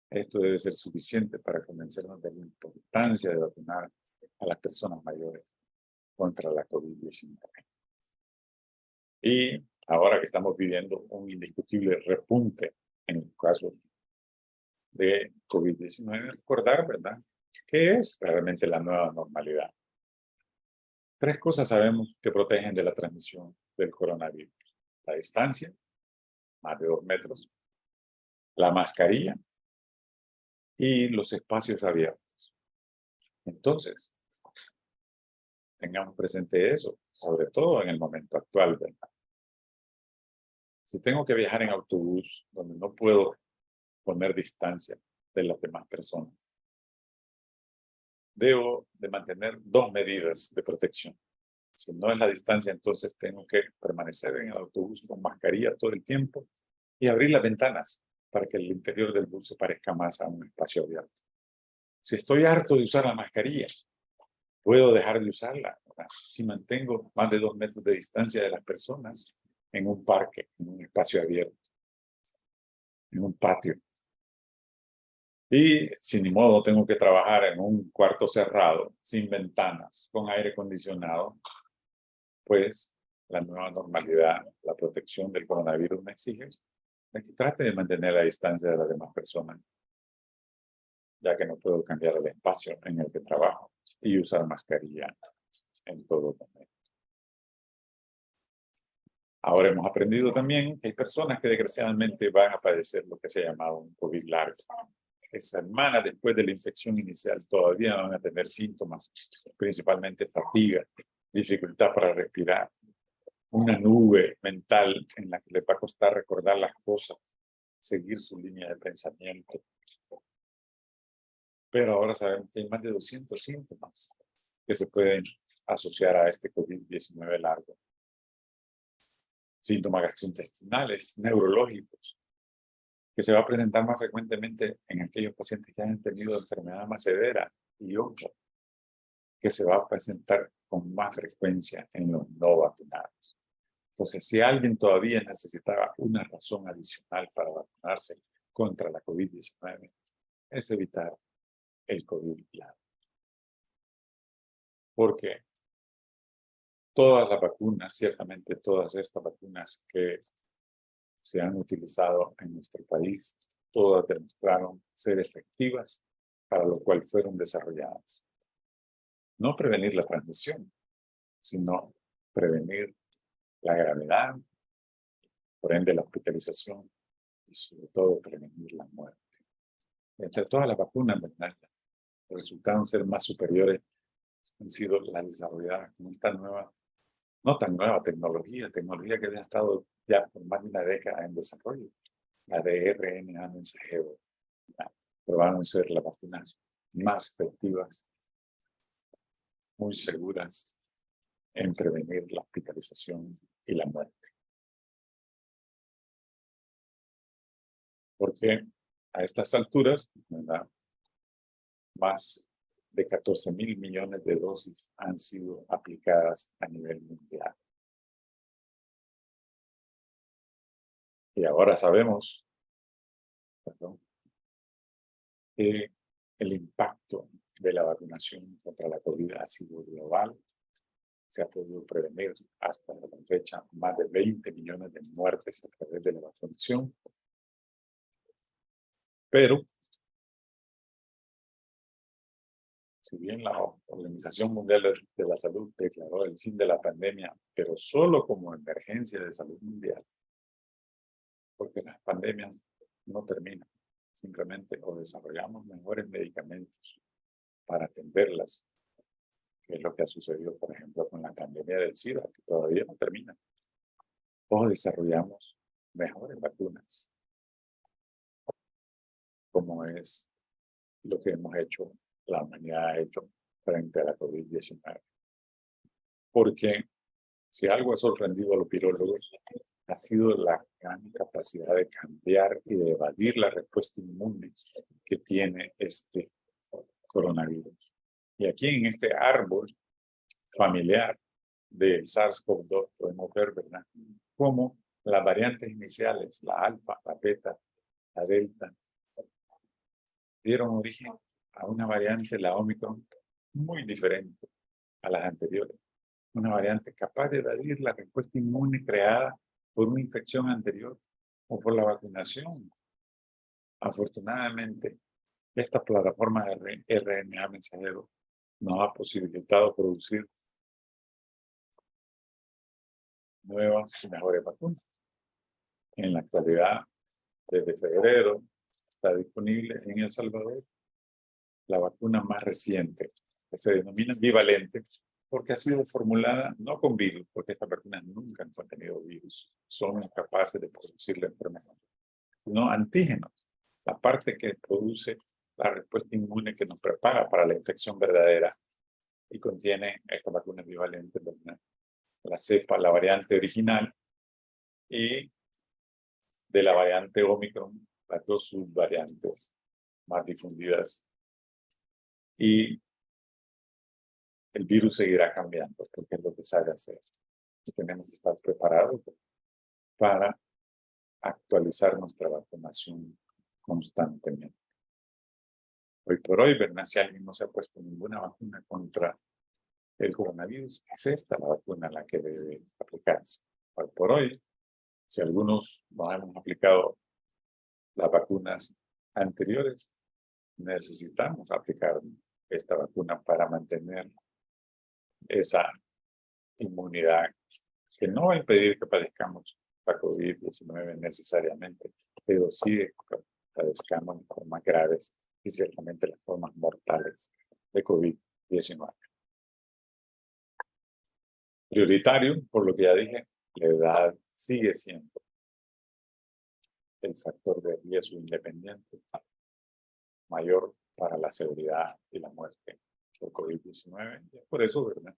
esto debe ser suficiente para convencernos de la importancia de vacunar a las personas mayores contra la COVID-19. Y ahora que estamos viviendo un indiscutible repunte en los casos de COVID-19, recordar, ¿verdad?, ¿qué es realmente la nueva normalidad? 3 cosas sabemos que protegen de la transmisión del coronavirus: la distancia, más de 2 metros, la mascarilla y los espacios abiertos. Entonces, tengamos presente eso, sobre todo en el momento actual, ¿verdad? Si tengo que viajar en autobús, donde no puedo poner distancia de las demás personas, debo de mantener 2 medidas de protección. Si no es la distancia, entonces tengo que permanecer en el autobús con mascarilla todo el tiempo y abrir las ventanas para que el interior del bus se parezca más a un espacio abierto. Si estoy harto de usar la mascarilla, puedo dejar de usarla, ¿verdad?, si mantengo más de 2 metros de distancia de las personas en un parque, en un espacio abierto, en un patio. Y si ni modo tengo que trabajar en un cuarto cerrado, sin ventanas, con aire acondicionado, pues la nueva normalidad, la protección del coronavirus me exige que trate de mantener la distancia de las demás personas, ya que no puedo cambiar el espacio en el que trabajo y usar mascarilla en todo momento. Ahora hemos aprendido también que hay personas que desgraciadamente van a padecer lo que se ha llamado un COVID largo. Semanas después de la infección inicial todavía van a tener síntomas, principalmente fatiga, dificultad para respirar, una nube mental en la que les va a costar recordar las cosas, seguir su línea de pensamiento. Pero ahora sabemos que hay más de 200 síntomas que se pueden asociar a este COVID-19 largo. Síntomas gastrointestinales, neurológicos, que se va a presentar más frecuentemente en aquellos pacientes que han tenido enfermedad más severa y otro que se va a presentar con más frecuencia en los no vacunados. Entonces, si alguien todavía necesitaba una razón adicional para vacunarse contra la COVID-19, es evitar el COVID largo. Porque todas las vacunas, ciertamente todas estas vacunas que se han utilizado en nuestro país, todas demostraron ser efectivas para lo cual fueron desarrolladas. No prevenir la transmisión, sino prevenir la gravedad, por ende la hospitalización y sobre todo prevenir la muerte. Entre todas las vacunas, ¿verdad?, resultaron ser más superiores han sido las desarrolladas con esta nueva, no tan nueva tecnología que había estado ya por más de una década en desarrollo, la de RNA mensajero. Probaron ser las vacunas más efectivas, muy seguras en prevenir la hospitalización y la muerte. Porque a estas alturas, ¿verdad?, más de 14.000 millones de dosis han sido aplicadas a nivel mundial. Y ahora sabemos, que el impacto de la vacunación contra la COVID ha sido global. Se ha podido prevenir hasta la fecha más de 20 millones de muertes a través de la vacunación. Pero, si bien la Organización Mundial de la Salud declaró el fin de la pandemia, pero solo como emergencia de salud mundial, porque las pandemias no terminan, simplemente o desarrollamos mejores medicamentos para atenderlas, que es lo que ha sucedido, por ejemplo, con la pandemia del SIDA, que todavía no termina, o desarrollamos mejores vacunas, como es lo que hemos hecho, la humanidad ha hecho frente a la COVID-19. Porque si algo ha sorprendido a los virólogos, ha sido la gran capacidad de cambiar y de evadir la respuesta inmune que tiene este coronavirus. Y aquí en este árbol familiar del SARS-CoV-2 podemos ver, ¿verdad?, cómo las variantes iniciales, la alfa, la beta, la delta, dieron origen a una variante, la Omicron, muy diferente a las anteriores. Una variante capaz de evadir la respuesta inmune creada por una infección anterior o por la vacunación. Afortunadamente, esta plataforma de RNA mensajero nos ha posibilitado producir nuevas y mejores vacunas. En la actualidad, desde febrero, está disponible en El Salvador la vacuna más reciente, que se denomina bivalente, porque ha sido formulada no con virus, porque estas vacunas nunca han contenido virus, son incapaces de producir la enfermedad, sino antígenos, la parte que produce la respuesta inmune que nos prepara para la infección verdadera, y contiene esta vacuna bivalente, la cepa, la variante original, y de la variante Omicron, las dos subvariantes más difundidas. Y el virus seguirá cambiando, porque es lo que sabe hacer. Y tenemos que estar preparados para actualizar nuestra vacunación constantemente. Hoy por hoy, ¿verdad?, si alguien no se ha puesto ninguna vacuna contra el coronavirus, es esta la vacuna la que debe aplicarse. Hoy por hoy, si algunos no hemos aplicado las vacunas anteriores, necesitamos aplicar esta vacuna para mantener esa inmunidad que no va a impedir que padezcamos la COVID-19 necesariamente, pero sí de que padezcamos las formas graves y ciertamente las formas mortales de COVID-19. Prioritario, por lo que ya dije, la edad sigue siendo el factor de riesgo independiente mayor para la seguridad y la muerte por COVID-19. Y es por eso, ¿verdad?,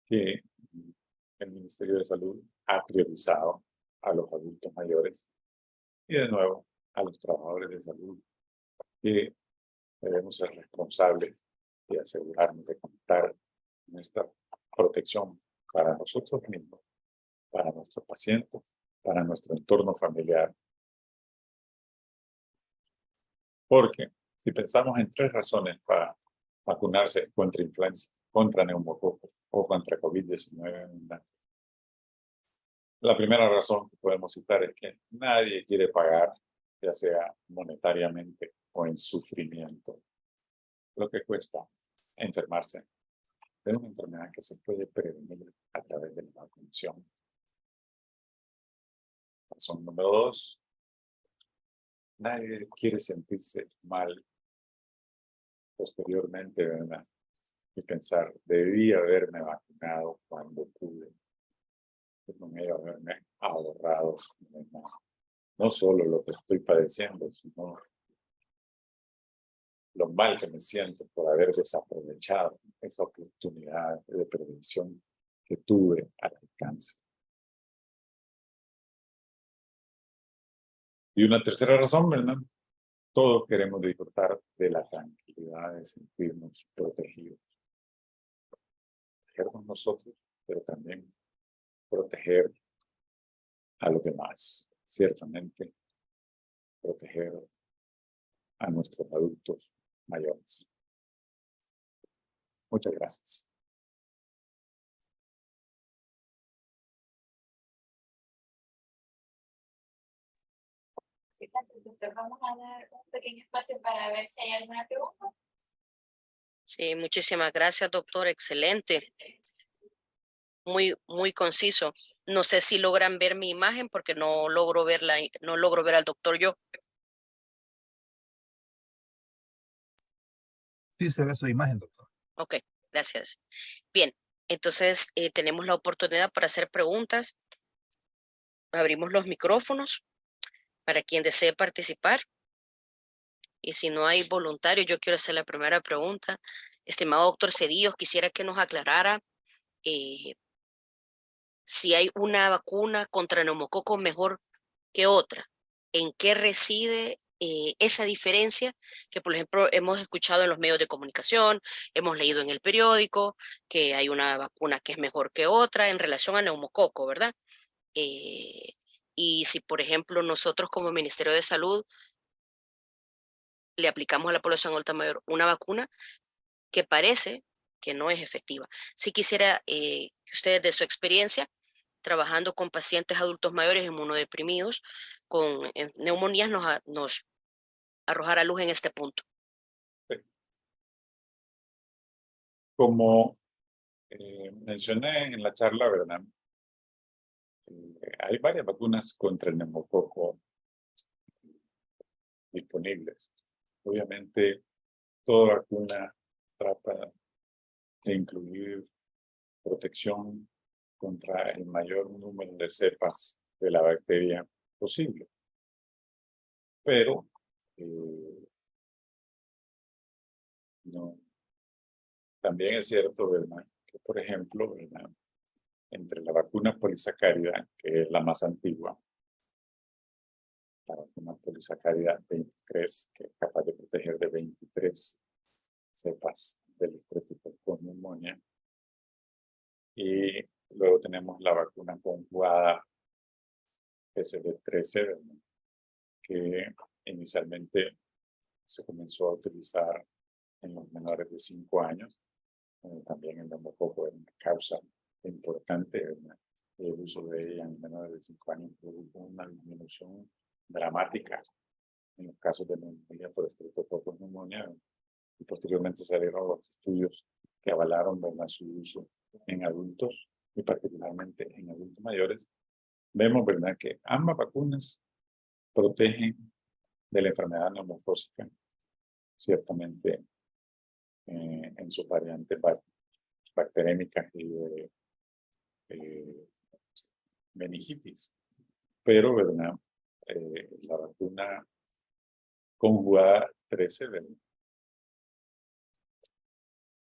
que el Ministerio de Salud ha priorizado a los adultos mayores y de nuevo a los trabajadores de salud, que debemos ser responsables y asegurarnos de contar con esta protección para nosotros mismos, para nuestros pacientes, para nuestro entorno familiar. Porque si pensamos en 3 razones para vacunarse contra influenza, contra neumococo o contra COVID-19, la primera razón que podemos citar es que nadie quiere pagar, ya sea monetariamente o en sufrimiento, lo que cuesta enfermarse de una enfermedad que se puede prevenir a través de la vacunación. Razón número 2, nadie quiere sentirse mal posteriormente, ¿verdad?, y pensar, debí haberme vacunado cuando pude, no haberme ahorrado, ¿verdad?, no solo lo que estoy padeciendo, sino lo mal que me siento por haber desaprovechado esa oportunidad de prevención que tuve al alcance. Y una tercera razón, ¿verdad? Todos queremos disfrutar de la tranquilidad de sentirnos protegidos. Protegernos nosotros, pero también proteger a los demás. Ciertamente, proteger a nuestros adultos mayores. Muchas gracias. Gracias, doctor. Vamos a dar un pequeño espacio para ver si hay alguna pregunta. Sí, muchísimas gracias, doctor. Excelente. Muy conciso. No sé si logran ver mi imagen porque no logro verla, no logro ver al doctor yo. Sí, se ve su imagen, doctor. Ok, gracias. Bien, entonces tenemos la oportunidad para hacer preguntas. Abrimos los micrófonos para quien desee participar. Y si no hay voluntarios, yo quiero hacer la primera pregunta. Estimado doctor Cedillos, quisiera que nos aclarara si hay una vacuna contra neumococo mejor que otra. ¿En qué reside esa diferencia que, por ejemplo, hemos escuchado en los medios de comunicación, hemos leído en el periódico, que hay una vacuna que es mejor que otra en relación a neumococo, ¿verdad? Y si, por ejemplo, nosotros como Ministerio de Salud le aplicamos a la población adulta mayor una vacuna que parece que no es efectiva. Si quisiera que ustedes, de su experiencia, trabajando con pacientes adultos mayores inmunodeprimidos con neumonías, nos arrojara luz en este punto. Como mencioné en la charla, ¿verdad?, hay varias vacunas contra el neumococo disponibles. Obviamente, toda vacuna trata de incluir protección contra el mayor número de cepas de la bacteria posible. Pero no, también es cierto, ¿verdad?, que, por ejemplo, ¿verdad?, entre la vacuna polisacárida, que es la más antigua, la vacuna polisacárida 23, que es capaz de proteger de 23 cepas del Streptococcus pneumoniae, y luego tenemos la vacuna conjugada PCV13, ¿verdad?, que inicialmente se comenzó a utilizar en los menores de 5 años. También el neumococo es una causa importante, ¿verdad?, y el uso de ella en menores de 5 años produjo una disminución dramática en los casos de neumonía por Streptococcus pneumoniae, y posteriormente salieron los estudios que avalaron, ¿verdad?, su uso en adultos y particularmente en adultos mayores, vemos, ¿verdad?, que ambas vacunas protegen de la enfermedad neumocócica, ciertamente en sus variantes bacteriémicas y de meningitis. Pero, ¿verdad?, la vacuna conjugada 13, ¿verdad?,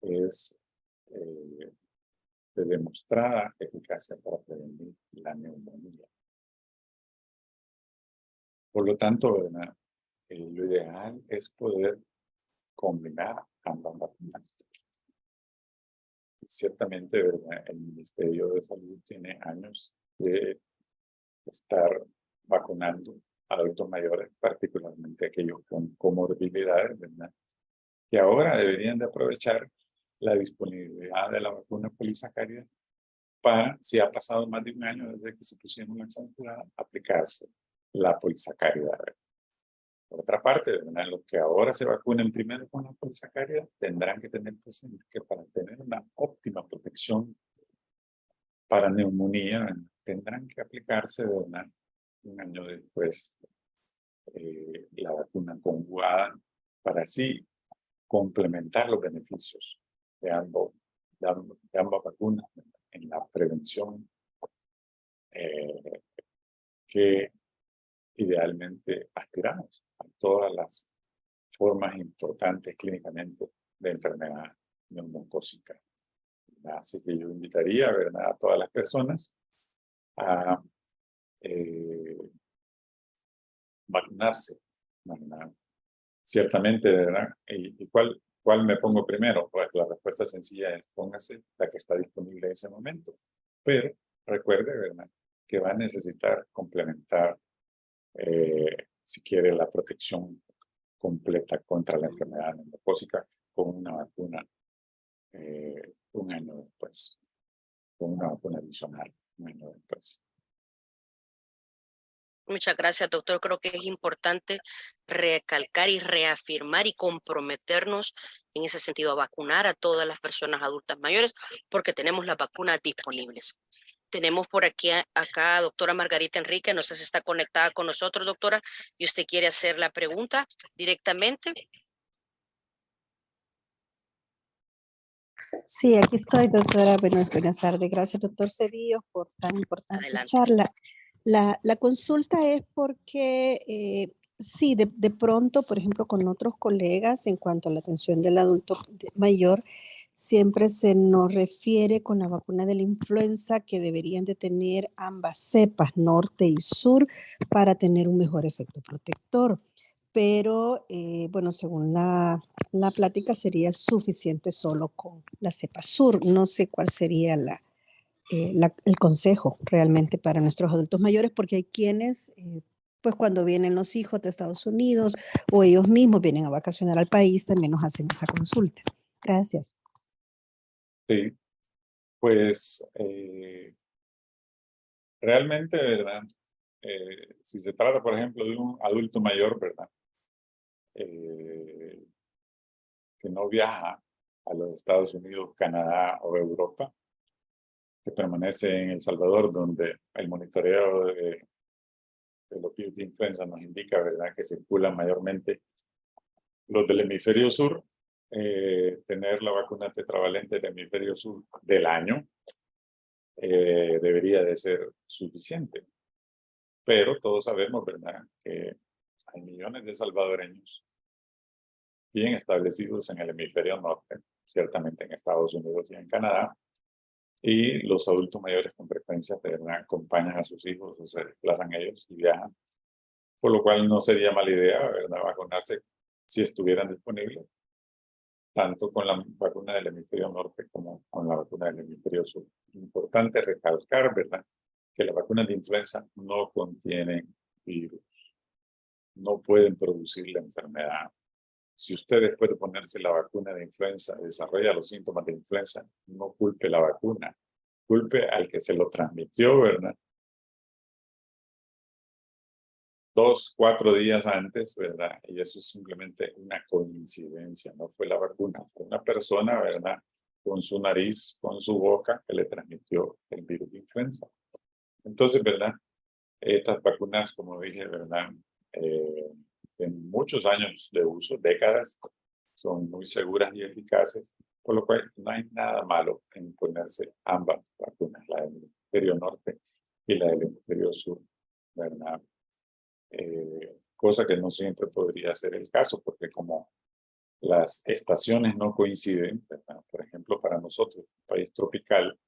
es de demostrada eficacia para prevenir la neumonía. Por lo tanto, ¿verdad?, lo ideal es poder combinar ambas vacunas. Ciertamente, ¿verdad?, el Ministerio de Salud tiene años de estar vacunando a adultos mayores, particularmente aquellos con comorbilidades, ¿verdad?, que ahora deberían de aprovechar la disponibilidad de la vacuna polisacárida para, si ha pasado más de un año desde que se pusieron la conjugada, aplicarse la polisacárida. Por otra parte, ¿verdad?, los que ahora se vacunen primero con la polisacárida tendrán que tener presente que para tener una óptima protección para neumonía, tendrán que aplicarse, ¿verdad?, un año después la vacuna conjugada para así complementar los beneficios de ambas vacunas en la prevención que idealmente aspiramos a todas las formas importantes clínicamente de enfermedad neumocócica. Así que yo invitaría, ¿verdad?, a todas las personas a vacunarse, ¿verdad? Ciertamente, ¿verdad? ¿Y cuál me pongo primero? Pues la respuesta sencilla es póngase la que está disponible en ese momento. Pero recuerde, ¿verdad?, que va a necesitar complementar, si quiere, la protección completa contra la enfermedad neumocócica con una vacuna un año después, con una vacuna adicional un año después. Muchas gracias, doctor. Creo que es importante recalcar y reafirmar y comprometernos en ese sentido a vacunar a todas las personas adultas mayores porque tenemos las vacunas disponibles. Tenemos por aquí acá a doctora Margarita Enrique, no sé si está conectada con nosotros, doctora, y usted quiere hacer la pregunta directamente. Sí, aquí estoy, doctora. Buenas tardes. Gracias, doctor Cedillo, por tan importante Adelante. charla. La consulta es porque, sí, de pronto, por ejemplo, con otros colegas, en cuanto a la atención del adulto mayor, siempre se nos refiere con la vacuna de la influenza que deberían de tener ambas cepas, norte y sur, para tener un mejor efecto protector. Pero, bueno, según la plática sería suficiente solo con la cepa sur. No sé cuál sería el consejo realmente para nuestros adultos mayores, porque hay quienes, pues cuando vienen los hijos de Estados Unidos o ellos mismos vienen a vacacionar al país, también nos hacen esa consulta. Gracias. Sí, pues realmente, ¿verdad? Si se trata, por ejemplo, de un adulto mayor, ¿verdad?, que no viaja a los Estados Unidos, Canadá o Europa, que permanece en El Salvador, donde el monitoreo de los virus de influenza nos indica, ¿verdad?, que circulan mayormente los del hemisferio sur, tener la vacuna tetravalente del hemisferio sur del año debería de ser suficiente. Pero todos sabemos, ¿verdad?, que hay millones de salvadoreños bien establecidos en el hemisferio norte, ciertamente en Estados Unidos y en Canadá, y los adultos mayores con frecuencia, ¿verdad?, acompañan a sus hijos o se desplazan ellos y viajan, por lo cual no sería mala idea, ¿verdad?, vacunarse si estuvieran disponibles, tanto con la vacuna del hemisferio norte como con la vacuna del hemisferio sur. Importante recalcar, ¿verdad?, que las vacunas de influenza no contienen virus, no pueden producir la enfermedad. Si usted después de ponerse la vacuna de influenza desarrolla los síntomas de influenza, no culpe la vacuna, culpe al que se lo transmitió, ¿verdad?, 2, 4 días antes, ¿verdad? Y eso es simplemente una coincidencia, no fue la vacuna, fue una persona, ¿verdad?, con su nariz, con su boca, que le transmitió el virus de influenza. Entonces, ¿verdad? Estas vacunas, como dije, ¿verdad? Tienen muchos años de uso, décadas, son muy seguras y eficaces, por lo cual no hay nada malo en ponerse ambas vacunas, la del hemisferio norte y la del hemisferio sur, ¿verdad? Cosa que no siempre podría ser el caso, porque como las estaciones no coinciden, ¿verdad? Por ejemplo, para nosotros, un país tropical,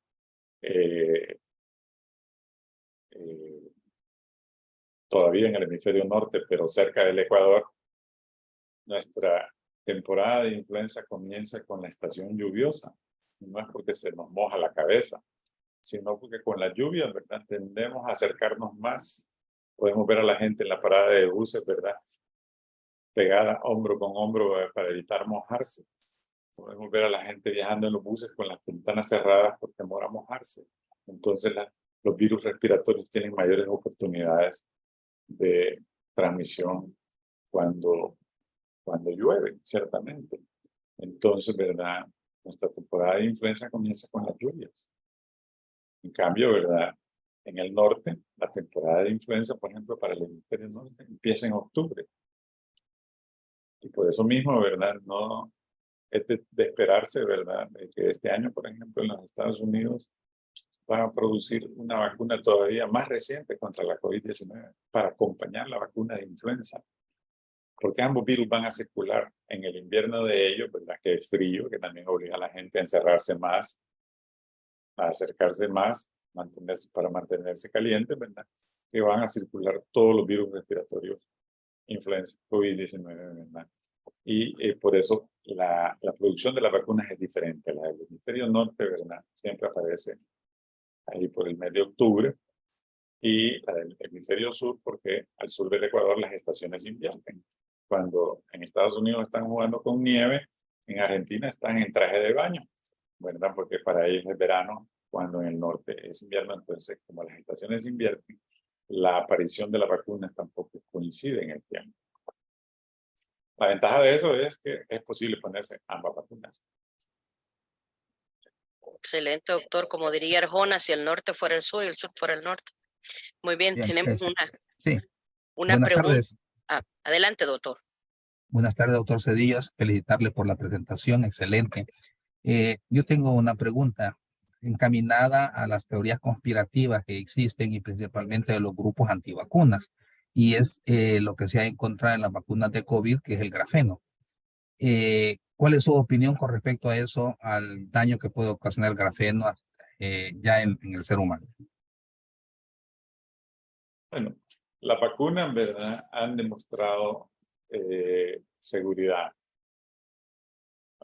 todavía en el hemisferio norte, pero cerca del Ecuador, nuestra temporada de influenza comienza con la estación lluviosa. No es porque se nos moja la cabeza, sino porque con la lluvia, ¿verdad? Tendemos a acercarnos más. Podemos ver a la gente en la parada de buses, ¿verdad? Pegada hombro con hombro para evitar mojarse. Podemos ver a la gente viajando en los buses con las ventanas cerradas por temor a mojarse. Entonces, los virus respiratorios tienen mayores oportunidades de transmisión cuando llueve, ciertamente. Entonces, ¿verdad? Nuestra temporada de influenza comienza con las lluvias. En cambio, ¿verdad? En el norte, la temporada de influenza, por ejemplo, para el hemisferio norte, empieza en octubre. Y por eso mismo, ¿verdad? No es de esperarse, ¿verdad? De que este año, por ejemplo, en los Estados Unidos, van a producir una vacuna todavía más reciente contra la COVID-19 para acompañar la vacuna de influenza. Porque ambos virus van a circular en el invierno de ellos, ¿verdad? Que es frío, que también obliga a la gente a encerrarse más, a acercarse más, para mantenerse caliente, ¿verdad? Que van a circular todos los virus respiratorios, influenza, COVID-19, ¿verdad? Y por eso la producción de las vacunas es diferente. La del hemisferio norte, ¿verdad? Siempre aparece ahí por el mes de octubre, y la del hemisferio sur, porque al sur del Ecuador las estaciones invierten. Cuando en Estados Unidos están jugando con nieve, en Argentina están en traje de baño, ¿verdad? Porque para ellos es verano, cuando en el norte es invierno. Entonces, como las estaciones invierten, la aparición de la vacuna tampoco coincide en el tiempo. La ventaja de eso es que es posible ponerse ambas vacunas. Excelente, doctor. Como diría Arjona, si el norte fuera el sur y el sur fuera el norte. Muy bien, Bien, tenemos sí. una Buenas pregunta. tardes. Adelante, doctor. Buenas tardes, doctor Cedillos. Felicitarle por la presentación, excelente. Yo tengo una pregunta encaminada a las teorías conspirativas que existen y principalmente de los grupos antivacunas. Y es lo que se ha encontrado en las vacunas de COVID, que es el grafeno. ¿Cuál es su opinión con respecto a eso, al daño que puede ocasionar el grafeno ya en el ser humano? Bueno, las vacunas, en verdad, han demostrado seguridad.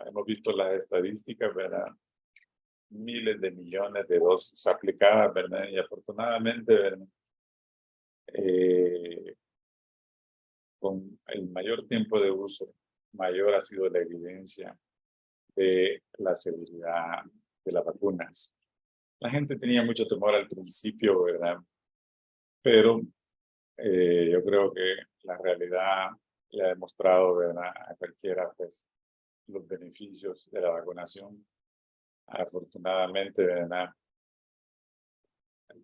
Hemos visto las estadísticas, ¿verdad? Miles de millones de dosis aplicadas, ¿verdad? Y afortunadamente, ¿verdad? Con el mayor tiempo de uso, mayor ha sido la evidencia de la seguridad de las vacunas. La gente tenía mucho temor al principio, ¿verdad? Pero yo creo que la realidad le ha demostrado, ¿verdad? A cualquiera, pues, los beneficios de la vacunación. Afortunadamente, ¿verdad?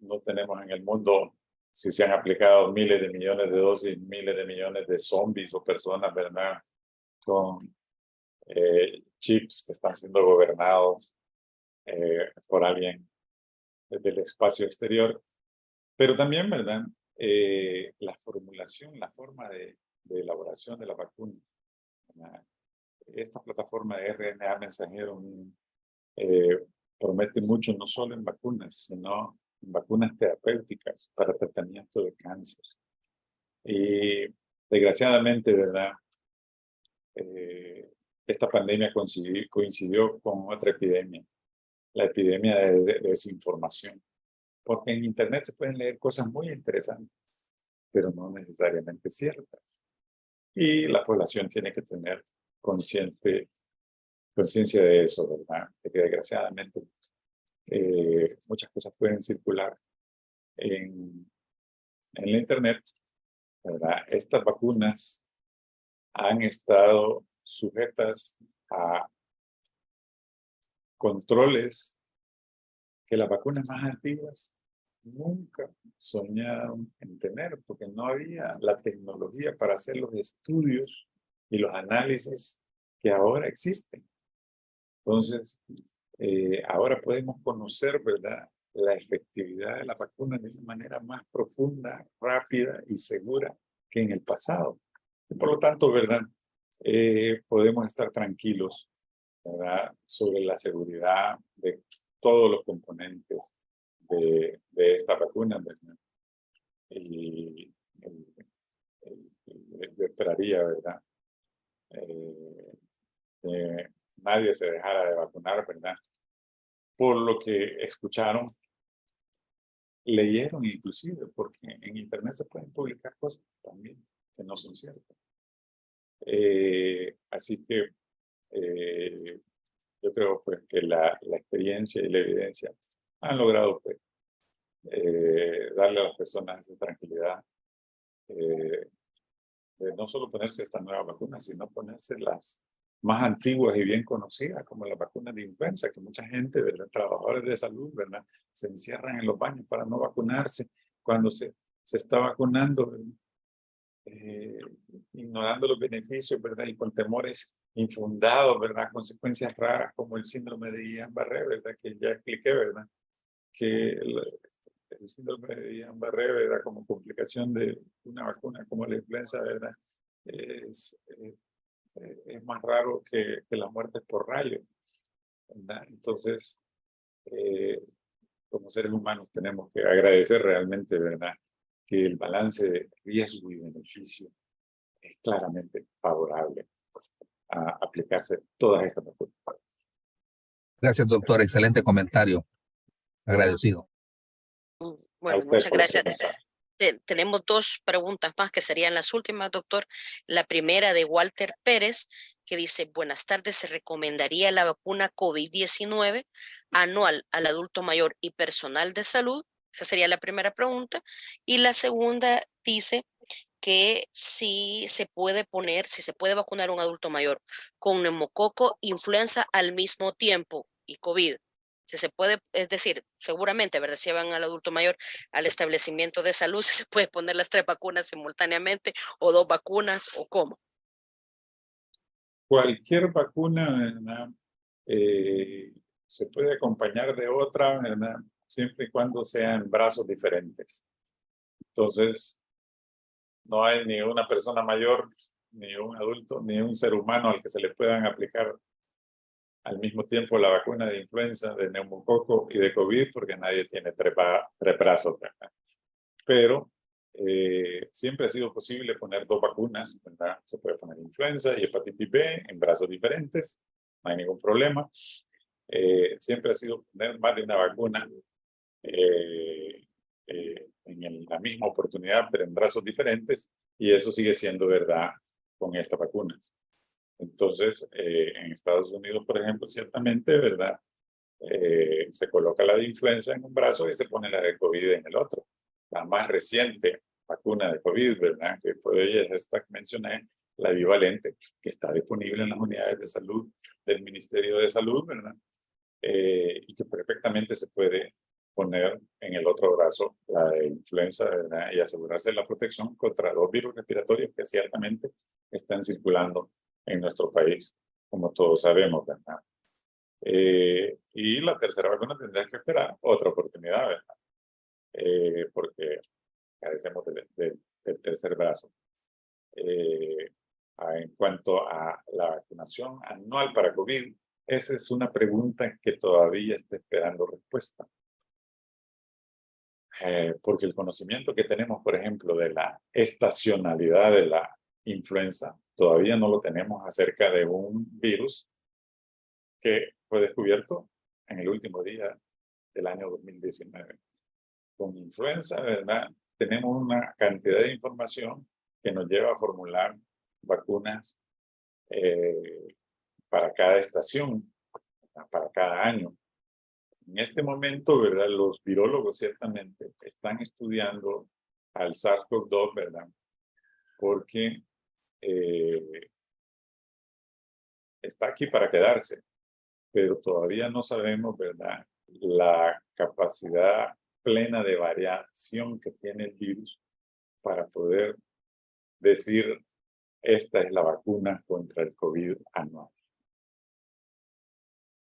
No tenemos en el mundo, si se han aplicado miles de millones de dosis, miles de millones de zombies o personas, ¿verdad? Con chips que están siendo gobernados por alguien desde el espacio exterior. Pero también, ¿verdad? La formulación, la forma de elaboración de la vacuna. ¿Verdad? Esta plataforma de RNA mensajero promete mucho, no solo en vacunas, sino en vacunas terapéuticas para tratamiento de cáncer. Y desgraciadamente, ¿verdad? Esta pandemia coincidió con otra epidemia, la epidemia de desinformación. Porque en Internet se pueden leer cosas muy interesantes, pero no necesariamente ciertas. Y la población tiene que tener conciencia de eso, ¿verdad? De que desgraciadamente muchas cosas pueden circular en la Internet, ¿verdad? Estas vacunas han estado sujetas a controles que las vacunas más antiguas nunca soñaron en tener, porque no había la tecnología para hacer los estudios y los análisis que ahora existen. Entonces, ahora podemos conocer, ¿verdad?, la efectividad de la vacuna de una manera más profunda, rápida y segura que en el pasado. Y por lo tanto, ¿verdad?, podemos estar tranquilos, ¿verdad?, sobre la seguridad de todos los componentes de esta vacuna, ¿verdad? Y yo esperaría, ¿verdad?, que nadie se dejara de vacunar, ¿verdad? Por lo que escucharon, leyeron inclusive, porque en internet se pueden publicar cosas también que no son ciertas. Así que yo creo pues que la experiencia y la evidencia han logrado pues, darle a las personas esa tranquilidad de no solo ponerse esta nueva vacuna, sino ponerse las más antiguas y bien conocidas, como las vacunas de influenza, que mucha gente, ¿verdad?, trabajadores de salud, ¿verdad?, se encierran en los baños para no vacunarse cuando se está vacunando, ignorando los beneficios, ¿verdad?, y con temores infundados, ¿verdad?, consecuencias raras como el síndrome de Guillain-Barré, ¿verdad?, que ya expliqué, ¿verdad?, que el síndrome de Guillain-Barré, ¿verdad?, como complicación de una vacuna como la influenza, ¿verdad?, es más raro que la muerte por rayo, ¿verdad? Entonces, como seres humanos tenemos que agradecer realmente, ¿verdad?, que el balance de riesgo y beneficio es claramente favorable a aplicarse todas estas vacunas. Gracias, doctor. Excelente comentario. Agradecido. A Bueno, usted muchas por gracias. preguntar. Tenemos dos preguntas más que serían las últimas, doctor. La primera de Walter Pérez, que dice, buenas tardes, ¿se recomendaría la vacuna COVID-19 anual al adulto mayor y personal de salud? Esa sería la primera pregunta. Y la segunda dice que si se puede poner, si se puede vacunar a un adulto mayor con neumococo, influenza al mismo tiempo y COVID. Si se puede, es decir, seguramente, ¿verdad? Si van al adulto mayor al establecimiento de salud, si se puede poner las 3 vacunas simultáneamente o 2 vacunas o cómo. Cualquier vacuna, ¿verdad?, se puede acompañar de otra, ¿verdad?, siempre y cuando sean brazos diferentes. Entonces, no hay ni una persona mayor, ni un adulto, ni un ser humano al que se le puedan aplicar al mismo tiempo la vacuna de influenza, de neumococo y de COVID, porque nadie tiene tres brazos, ¿verdad? Pero siempre ha sido posible poner 2 vacunas, ¿verdad? Se puede poner influenza y hepatitis B en brazos diferentes, no hay ningún problema. Siempre ha sido poner más de una vacuna en la misma oportunidad, pero en brazos diferentes, y eso sigue siendo verdad con estas vacunas. Entonces, en Estados Unidos, por ejemplo, ciertamente, ¿verdad?, se coloca la de influenza en un brazo y se pone la de COVID en el otro. La más reciente vacuna de COVID, ¿verdad?, que por ella es esta que mencioné, la bivalente, que está disponible en las unidades de salud del Ministerio de Salud, ¿verdad?, y que perfectamente se puede poner en el otro brazo la de influenza, ¿verdad?, y asegurarse la protección contra 2 virus respiratorios que ciertamente están circulando en nuestro país, como todos sabemos, ¿verdad? Y la tercera vacuna tendrá que esperar otra oportunidad, ¿verdad? Porque carecemos del tercer brazo. En cuanto a la vacunación anual para COVID, esa es una pregunta que todavía está esperando respuesta. Porque el conocimiento que tenemos, por ejemplo, de la estacionalidad de la influenza, todavía no lo tenemos acerca de un virus que fue descubierto en el último día del año 2019. Con influenza, ¿verdad?, tenemos una cantidad de información que nos lleva a formular vacunas para cada estación, para cada año. En este momento, ¿verdad?, los virólogos ciertamente están estudiando al SARS-CoV-2, ¿verdad?, porque está aquí para quedarse. pero todavía no sabemos, ¿verdad?, la capacidad plena de variación que tiene el virus para poder decir, esta es la vacuna contra el COVID anual.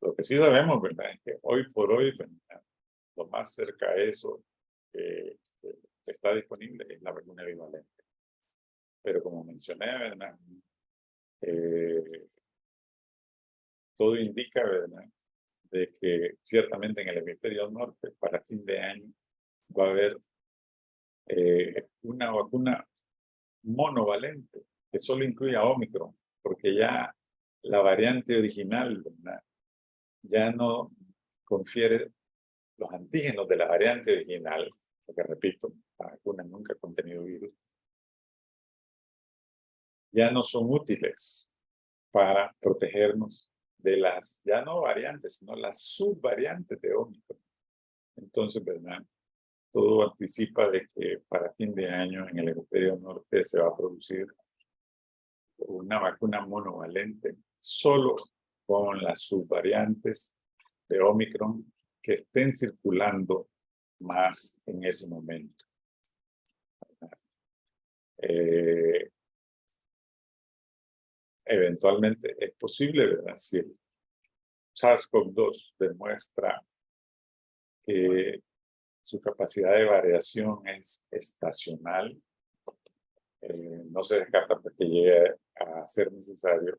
Lo que sí sabemos, ¿verdad?, es que hoy por hoy, ¿verdad?, lo más cerca a eso que está disponible es la vacuna bivalente. Pero como mencioné, ¿verdad?, todo indica, ¿verdad?, de que ciertamente en el hemisferio norte, para fin de año, va a haber una vacuna monovalente que solo incluye a Omicron, porque ya la variante original, ¿verdad?, ya no confiere los antígenos de la variante original, porque repito, la vacuna nunca ha contenido virus, ya no son útiles para protegernos de las, ya no variantes, sino las subvariantes de Omicron. Entonces, ¿verdad?, todo anticipa de que para fin de año en el hemisferio norte se va a producir una vacuna monovalente solo con las subvariantes de Omicron que estén circulando más en ese momento. Eventualmente es posible, ¿verdad?, si el SARS-CoV-2 demuestra que su capacidad de variación es estacional, no se descarta porque llegue a ser necesario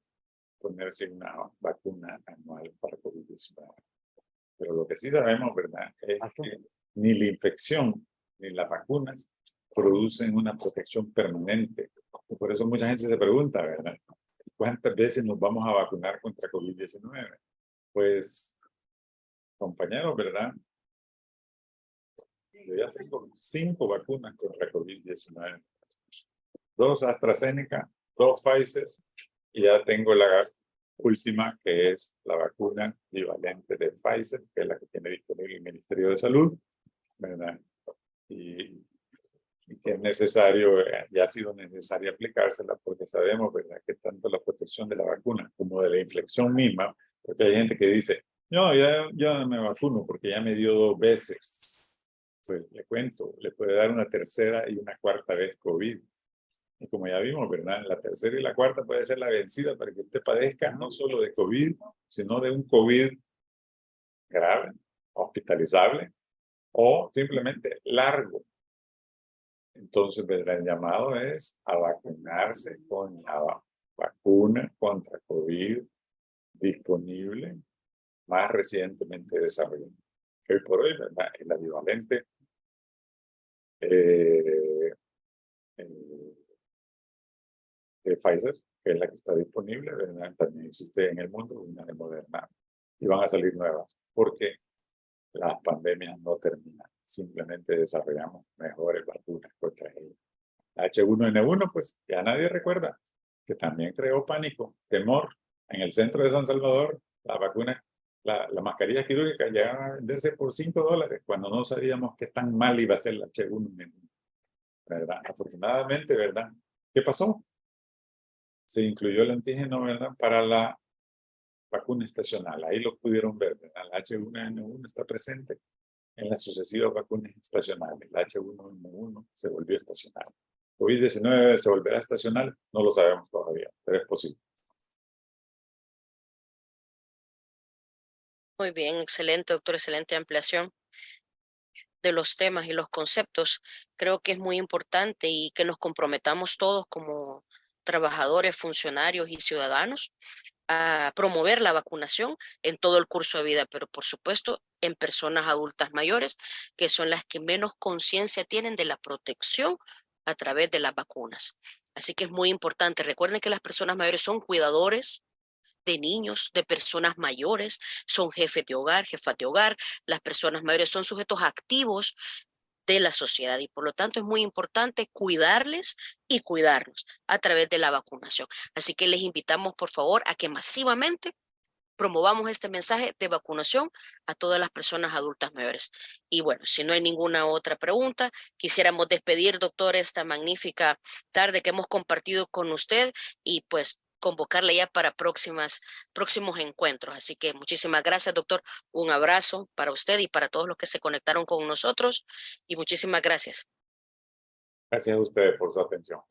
ponerse una vacuna anual para COVID-19. Pero lo que sí sabemos, ¿verdad?, es que ni la infección ni las vacunas producen una protección permanente. Y por eso mucha gente se pregunta, ¿verdad?, ¿cuántas veces nos vamos a vacunar contra COVID-19? Pues, compañeros, ¿verdad?, yo ya tengo 5 vacunas contra COVID-19. 2 AstraZeneca, 2 Pfizer, y ya tengo la última, que es la vacuna bivalente de Pfizer, que es la que tiene disponible el Ministerio de Salud, ¿verdad? Y que es necesario, ya ha sido necesario aplicársela, porque sabemos, ¿verdad?, que tanto la protección de la vacuna como de la infección misma, porque hay gente que dice, no, ya no me vacuno porque ya me dio 2 veces. Pues le cuento, le puede dar una tercera y una cuarta vez COVID. Y como ya vimos, ¿verdad?, la tercera y la cuarta puede ser la vencida para que usted padezca no solo de COVID, sino de un COVID grave, hospitalizable o simplemente largo. Entonces, ¿verdad?, el llamado es a vacunarse con la vacuna contra COVID disponible, más recientemente desarrollada. Hoy por hoy, ¿verdad?, es la bivalente. De Pfizer, que es la que está disponible, ¿verdad? También existe en el mundo una de Moderna, y van a salir nuevas, porque las pandemias no terminan, simplemente desarrollamos mejores vacunas contra ellas. La H1N1, pues ya nadie recuerda, que también creó pánico, temor. En el centro de San Salvador, la vacuna, la mascarilla quirúrgica llegaron a venderse por $5, cuando no sabíamos qué tan mal iba a ser la H1N1, ¿verdad? Afortunadamente, ¿verdad?, ¿qué pasó? Se incluyó el antígeno, ¿verdad?, para la vacuna estacional. Ahí lo pudieron ver, ¿verdad? La H1N1 está presente en las sucesivas vacunas estacionales. La H1N1 se volvió estacional. COVID-19 se volverá estacional, no lo sabemos todavía, pero es posible. Muy bien, excelente, doctor, excelente ampliación de los temas y los conceptos. Creo que es muy importante y que nos comprometamos todos como trabajadores, funcionarios y ciudadanos a promover la vacunación en todo el curso de vida, pero por supuesto en personas adultas mayores, que son las que menos conciencia tienen de la protección a través de las vacunas. Así que es muy importante. Recuerden que las personas mayores son cuidadores de niños, de personas mayores, son jefes de hogar, jefas de hogar. Las personas mayores son sujetos activos de la sociedad y por lo tanto es muy importante cuidarles y cuidarnos a través de la vacunación. Así que les invitamos por favor a que masivamente promovamos este mensaje de vacunación a todas las personas adultas mayores. Y bueno, si no hay ninguna otra pregunta, quisiéramos despedir, doctor, esta magnífica tarde que hemos compartido con usted y pues convocarle ya para próximos encuentros. Así que muchísimas gracias, doctor. Un abrazo para usted y para todos los que se conectaron con nosotros y muchísimas gracias. Gracias a ustedes por su atención.